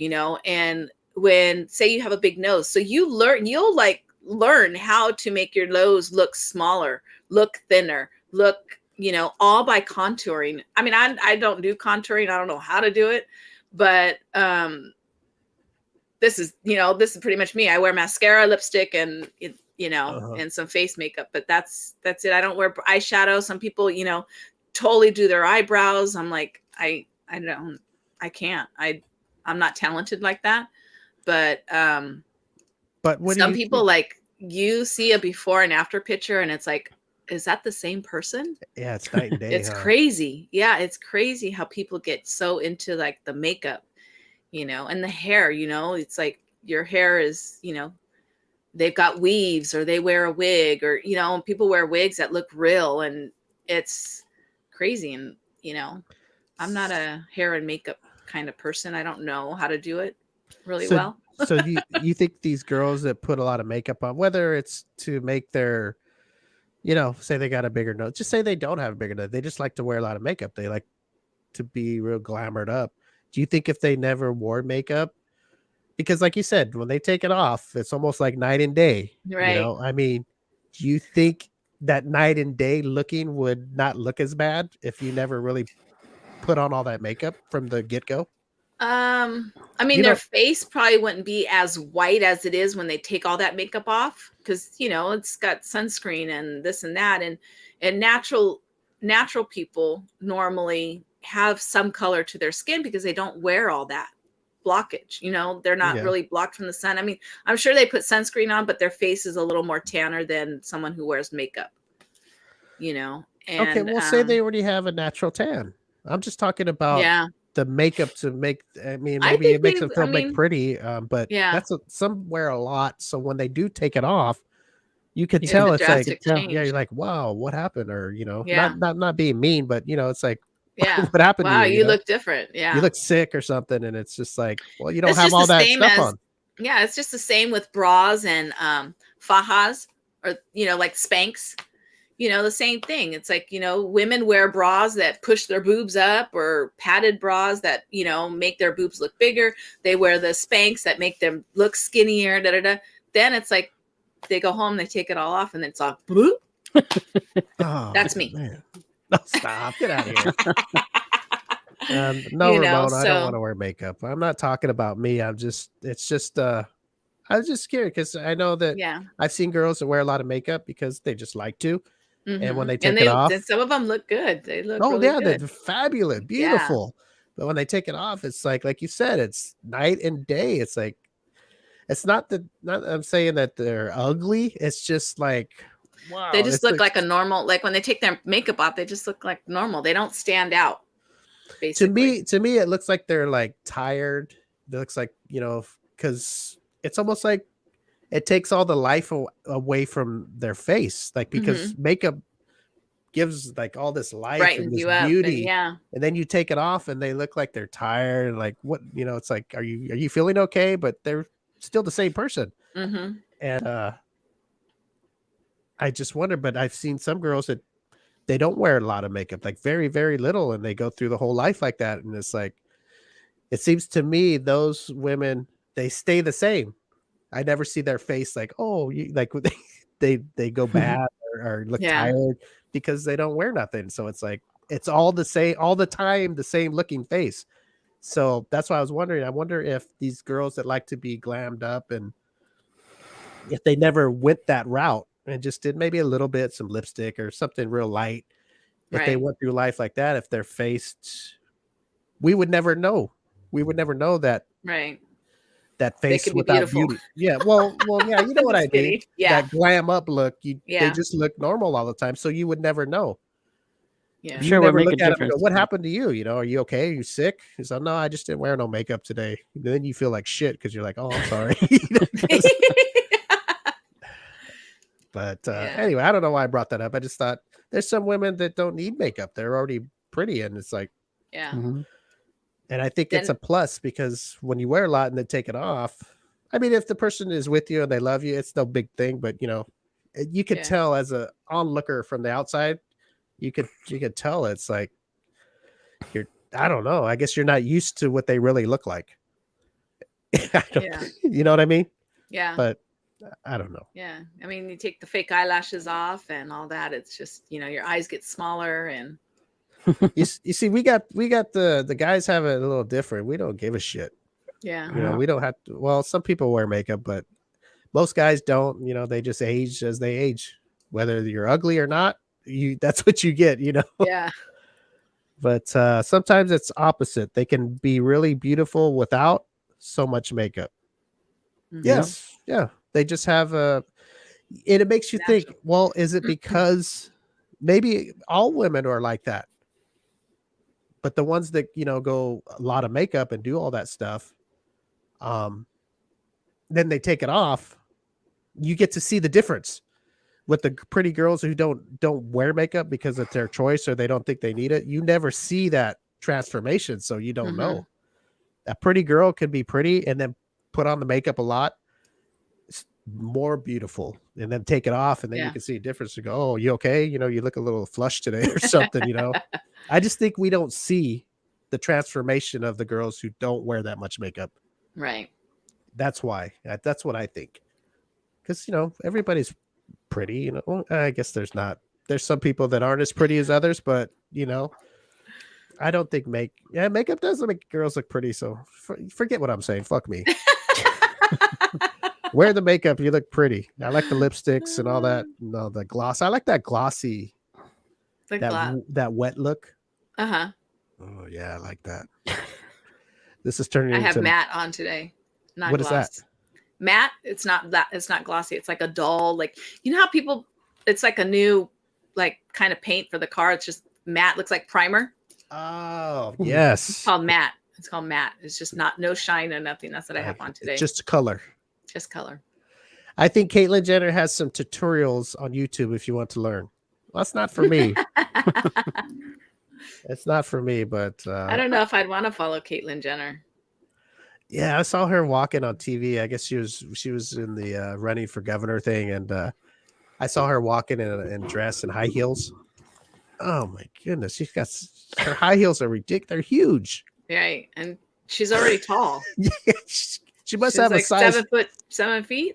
and when, say you have a big nose, so you'll learn how to make your nose look smaller, look thinner, look, all by contouring. I mean, I don't do contouring. I don't know how to do it, but this is pretty much me. I wear mascara, lipstick, and and some face makeup, but that's it. I don't wear eyeshadow. Some people, totally do their eyebrows. I'm like, I can't. I'm not talented like that. But
what
some people like you see a before and after picture and it's like, is that the same person?
Yeah, it's night and day.
It's crazy. Yeah, it's crazy how people get so into like the makeup, and the hair, it's like your hair is, they've got weaves or they wear a wig or, people wear wigs that look real and it's crazy. And, I'm not a hair and makeup kind of person. I don't know how to do it really well.
So you think these girls that put a lot of makeup on, whether it's to make their, say they got a bigger nose, just say they don't have a bigger nose, they just like to wear a lot of makeup. They like to be real glamored up. Do you think if they never wore makeup, because like you said, when they take it off, it's almost like night and day,
right?
I mean, do you think that night and day looking would not look as bad if you never really put on all that makeup from the get-go?
I mean, their face probably wouldn't be as white as it is when they take all that makeup off because, it's got sunscreen and this and that. And natural people normally have some color to their skin because they don't wear all that blockage. They're not really blocked from the sun. I mean, I'm sure they put sunscreen on, but their face is a little more tanner than someone who wears makeup, And,
okay, we'll say they already have a natural tan. I'm just talking about the makeup to make, I mean, maybe it makes them feel pretty, but that's some wear a lot. So when they do take it off, you can tell it's like, you're like, wow, what happened? Or, not being mean, but it's like, what happened
to
you?
You look different. Yeah.
You look sick or something. And it's just like, well, you don't have all that stuff on.
Yeah. It's just the same with bras and fajas or, like Spanx. The same thing. It's like, women wear bras that push their boobs up or padded bras that, make their boobs look bigger. They wear the Spanx that make them look skinnier. Then it's like they go home, they take it all off and then it's all bloop. That's me.
Man. No, stop. Get out of here. No, Ramon, I don't want to wear makeup. I'm not talking about me. I was just scared because I know that I've seen girls that wear a lot of makeup because they just like to. Mm-hmm. And when they take it off,
some of them look good. They look really good.
They're fabulous, beautiful. Yeah. But when they take it off, it's like you said, it's night and day. It's like, it's not I'm saying that they're ugly. It's just like, wow.
They just look like a normal, like when they take their makeup off, they just look like normal. They don't stand out. Basically.
To me, it looks like they're like tired. It looks like, because it's almost like it takes all the life away from their face, like because makeup gives like all this life and this beauty, and then you take it off and they look like they're tired. Like what, it's like, are you feeling okay? But they're still the same person. Mm-hmm. And I just wonder. But I've seen some girls that they don't wear a lot of makeup, like very, very little, and they go through the whole life like that. And it's like, it seems to me those women, they stay the same. I never see their face like, oh, like they go bad or look tired because they don't wear nothing. So it's like, it's all the same, all the time, the same looking face. So that's why I was wondering. I wonder if these girls that like to be glammed up and if they never went that route and just did maybe a little bit, some lipstick or something real light. If they went through life like that, if they're faced, we would never know. We would never know that.
Right.
That face without beauty. Yeah. Well, yeah. You know what I mean?
Yeah.
That glam up look. They just look normal all the time. So you would never know.
Yeah.
You never look at them and go, what happened to you? Are you okay? Are you sick? He's like, no, I just didn't wear no makeup today. And then you feel like shit because you're like, oh, I'm sorry. But anyway, I don't know why I brought that up. I just thought there's some women that don't need makeup. They're already pretty. And it's like,
Mm-hmm.
And I think it's a plus because when you wear a lot and then take it off, I mean, if the person is with you and they love you, it's no big thing. But you could tell as a onlooker from the outside, you could tell it's like I don't know. I guess you're not used to what they really look like. You know what I mean?
Yeah.
But I don't know.
Yeah. I mean, you take the fake eyelashes off and all that. It's just, your eyes get smaller and.
You see, we got the guys have it a little different. We don't give a shit.
Yeah.
We don't have to. Well, some people wear makeup, but most guys don't. They just age as they age. Whether you're ugly or not, that's what you get.
Yeah.
But sometimes it's opposite. They can be really beautiful without so much makeup. Yes, yeah. They just have and it makes you think, well, is it because maybe all women are like that? But the ones that, go a lot of makeup and do all that stuff, then they take it off. You get to see the difference with the pretty girls who don't wear makeup because it's their choice or they don't think they need it. You never see that transformation, so you don't know. A pretty girl can be pretty and then put on the makeup a lot. It's more beautiful, and then take it off, and then you can see a difference. You go, oh, you okay? You look a little flushed today or something. I just think we don't see the transformation of the girls who don't wear that much makeup.
Right.
That's why. That's what I think. Because everybody's pretty. I guess there's some people that aren't as pretty as others, but I don't think makeup doesn't make girls look pretty. So forget what I'm saying. Fuck me. Wear the makeup, you look pretty. I like the lipsticks and all that. No, the gloss. I like that glossy, that wet look.
Uh-huh.
Oh yeah, I like that. This is turning.
I have matte on today. Not
what
gloss.
Is that?
Matte. It's not glossy. It's like a dull, like how people. It's like a new, like kind of paint for the car. It's just matte. Looks like primer.
Oh yes.
It's called matte. It's just no shine or nothing. That's what I have on today.
It's just color.
Just color.
I think Caitlyn Jenner has some tutorials on YouTube if you want to learn. Well, that's not for me. It's not for me, but
I don't know if I'd want to follow Caitlyn Jenner.
Yeah, I saw her walking on TV. I guess she was in the running for governor thing, and I saw her walking in dress and high heels. Oh my goodness, she's got her high heels are ridiculous. They're huge.
Right, and she's already tall.
Yeah, she must have like a size
7 feet.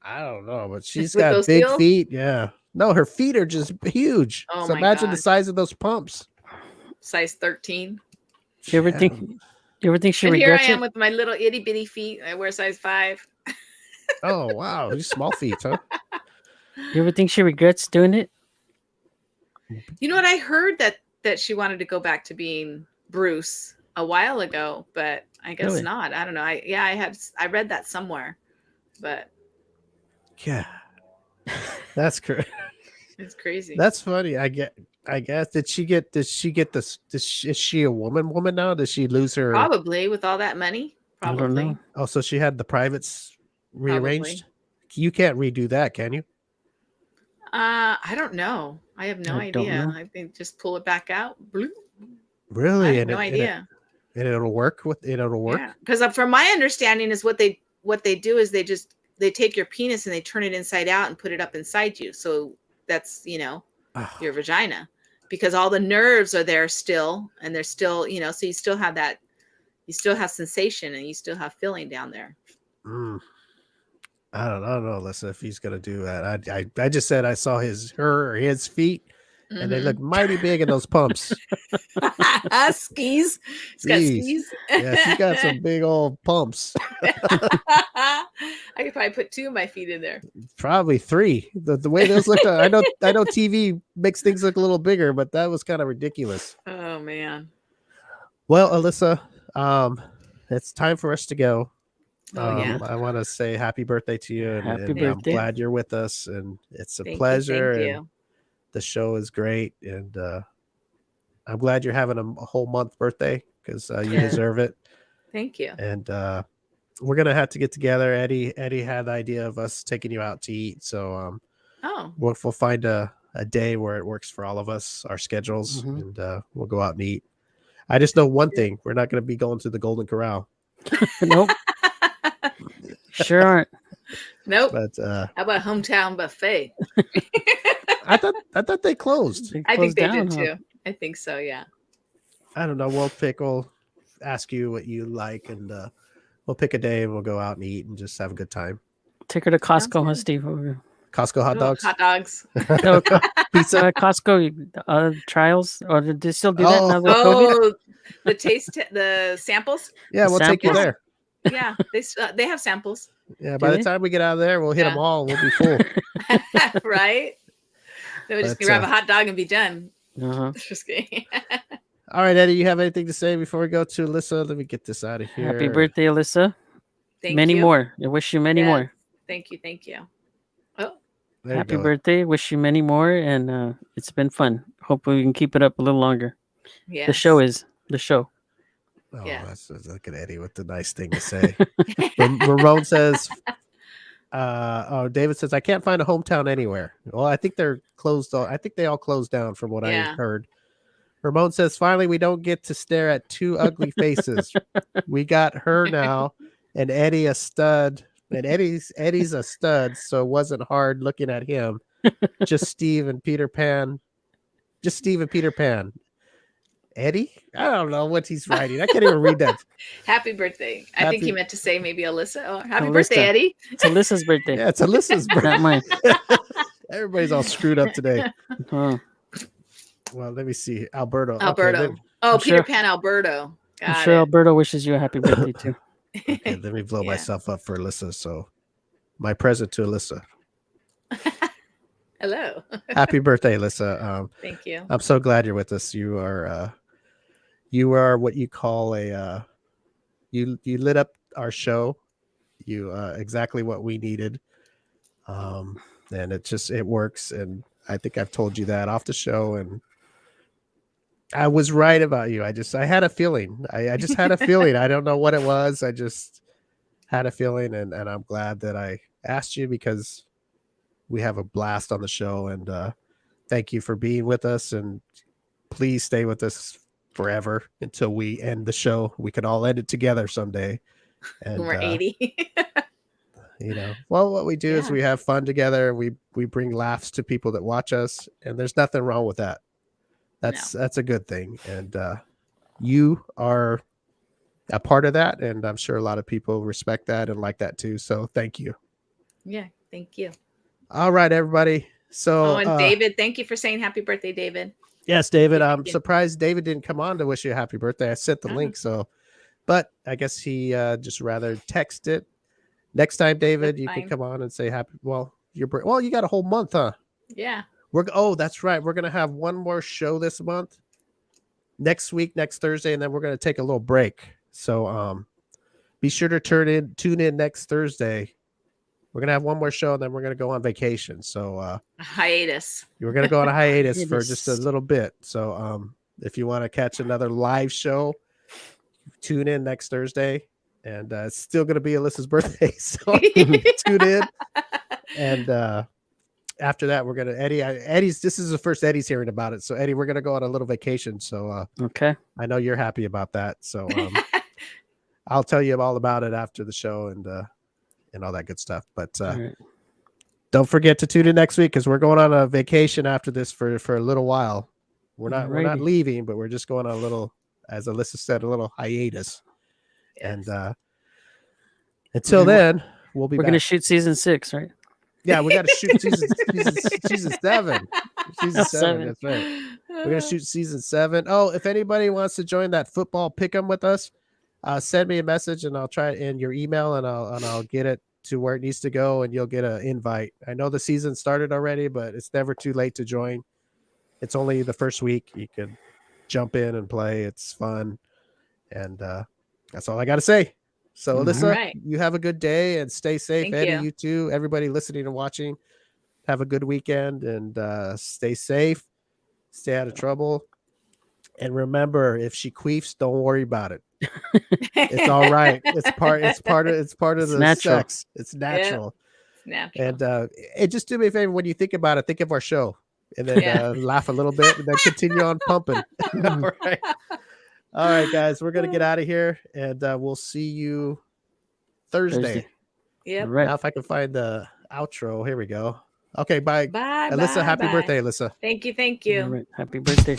I don't know, but she's got big feet. Yeah, no, her feet are just huge.
Oh
so imagine the size of those pumps.
Size 13.
You ever think she
and
regrets it?
Here I am with my little itty bitty feet. I wear size 5.
Oh wow, these small feet, huh?
You ever think she regrets doing it?
You know what? I heard that she wanted to go back to being Bruce a while ago, but I guess
Really?
not. I don't know. I read that somewhere, but
yeah, that's crazy.
It's crazy.
That's funny. I guess did she get this? Is she a woman now? Does she lose her?
Probably with all that money. Probably.
I don't know.
Oh, so she had the privates rearranged. Probably. You can't redo that, can you?
I don't know. I have no idea. I think just pull it back out. Bloop.
Really?
I have no idea.
And it'll work it'll work.
Yeah, because from my understanding is what they do is they take your penis and they turn it inside out and put it up inside you. So that's your vagina, because all the nerves are there still, and they're still so you still have that, you still have sensation and you still have feeling down there.
I don't know, Elissa, if he's gonna do that. I just said I saw his feet. Mm-hmm. And they look mighty big in those pumps.
Skis. He's got skis.
Yeah, she's got some big old pumps.
I could probably put 2 of my feet in there.
Probably 3. The way those look, I know TV makes things look a little bigger, but that was kind of ridiculous.
Oh man.
Well, Elissa, it's time for us to go.
Yeah.
I want to say happy birthday to you, and
birthday.
I'm glad you're with us, and it's a
Thank
pleasure.
You. Thank you.
The show is great, and I'm glad you're having a whole month birthday, because you deserve it.
Thank you.
And we're gonna have to get together. Eddie had the idea of us taking you out to eat, so we'll find a day where it works for all of us, our schedules, and we'll go out and eat. I just know one thing: we're not going to be going to the Golden Corral.
Nope. Sure aren't.
Nope.
But
how about Hometown Buffet?
I thought they closed.
I think they did too. I think so. Yeah.
I don't know. We'll ask you what you like, and we'll pick a day and we'll go out and eat and just have a good time.
Take her to Costco, huh, Steve?
Costco hot dogs.
Hot dogs.
No, pizza. Costco trials, or did they still do that now?
The samples.
Yeah, we'll take you there.
Yeah, they have samples.
Yeah, by the time we get out of there, we'll hit them all. We'll be full.
Right. Then we'll just grab a hot dog and be done.
Uh-huh.
Just kidding.
All right, Eddie, you have anything to say before we go to Elissa? Let me get this out of here.
Happy birthday, Elissa.
Thank
many
you.
more. I wish you many more.
Thank you. Thank you. Oh,
happy birthday. Wish you many more. And it's been fun. Hopefully we can keep it up a little longer.
yeah.
The show.
Oh,
Yeah.
that's look at Eddie with the nice thing to say. Ramon says, David says, I can't find a hometown anywhere. Well, I think they're closed. I think they all closed down from what I heard. Ramon says, finally, we don't get to stare at two ugly faces. We got her now, and Eddie a stud. And Eddie's a stud, so it wasn't hard looking at him. Just Steve and Peter Pan. Eddie? I don't know what he's writing. I can't even read that.
Happy birthday. I think he meant to say maybe Alyssa. Oh, happy
Alyssa.
birthday, Eddie.
It's Alyssa's birthday.
Yeah, it's Alyssa's birthday.
Not mine.
Everybody's all screwed up today.
Huh.
Well, let me see. Alberto.
Peter Pan Alberto.
I'm sure Alberto wishes you a happy birthday too.
Okay, let me blow myself up for Elissa. So my present to Elissa.
Hello.
Happy birthday, Elissa.
Thank you.
I'm so glad you're with us. You are what you call you lit up our show. You exactly what we needed. And it works. And I think I've told you that off the show, and I was right about you. I had a feeling. I just had a feeling. I don't know what it was. I just had a feeling, and I'm glad that I asked you, because we have a blast on the show. And thank you for being with us, and please stay with us forever until we end the show. We could all end it together someday. And
when we're 80.
What we do is we have fun together. We bring laughs to people that watch us, and there's nothing wrong with that. That's a good thing. And you are a part of that, and I'm sure a lot of people respect that and like that too. So thank you.
Yeah, thank you.
All right, everybody. So
and David, thank you for saying happy birthday, David.
Yes, David. I'm surprised David didn't come on to wish you a happy birthday. I sent the link, but I guess he just rather text it. Next time, David, you can come on and say happy. Well, you got a whole month, huh?
Yeah.
That's right. We're gonna have one more show this month. Next week, next Thursday, and then we're gonna take a little break. So be sure to tune in next Thursday. We're gonna have one more show, and then we're gonna go on vacation. So
a hiatus.
We're gonna go on a hiatus for just a little bit. So if you want to catch another live show, tune in next Thursday. And it's still going to be Alyssa's birthday, so tune in. And after that, we're going to Eddie's. This is the first Eddie's hearing about it. So Eddie, we're going to go on a little vacation. So
okay, I
know you're happy about that. So I'll tell you all about it after the show and all that good stuff. But don't forget to tune in next week, because we're going on a vacation after this for a little while. We're not leaving, but we're just going on a little, as Elissa said, a little hiatus. And until then, we're
going to shoot season 6, right?
Yeah, we got to shoot season 7. Season 7, that's right. We're going to shoot season 7. Oh, if anybody wants to join that football pick'em with us, send me a message, and I'll try it in your email, and I'll get it to where it needs to go, and you'll get an invite. I know the season started already, but it's never too late to join. It's only the first week. You can jump in and play. It's fun. And that's all I got to say. So, Elissa, you have a good day and stay safe. Eddie, you too. Everybody listening and watching, have a good weekend and stay safe. Stay out of trouble. And remember, if she queefs, don't worry about it. It's all right. It's part of the
natural.
Sex. It's natural.
Yep. It's natural.
And just do me a favor, when you think about it, think of our show, and then laugh a little bit, and then continue on pumping. All right, guys, we're gonna get out of here, and we'll see you Thursday.
Yeah.
Right.
Now, if I can find the outro, here we go. Okay, bye.
Bye,
Elissa. Happy birthday, Elissa.
Thank you. Thank you.
Right. Happy birthday.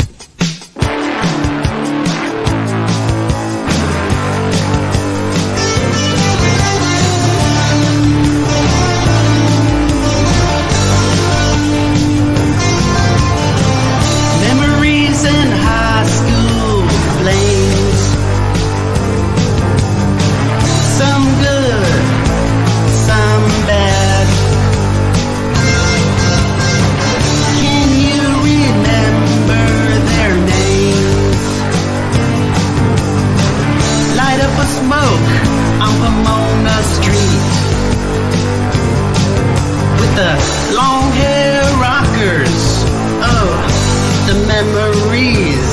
Memories in high school flames, some good, some bad. Can you remember their
smoke on Pomona Street with the long hair rockers. Oh, the memories.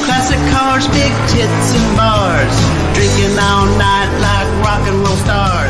Classic cars, big tits and bars, drinking all night like rock and roll stars.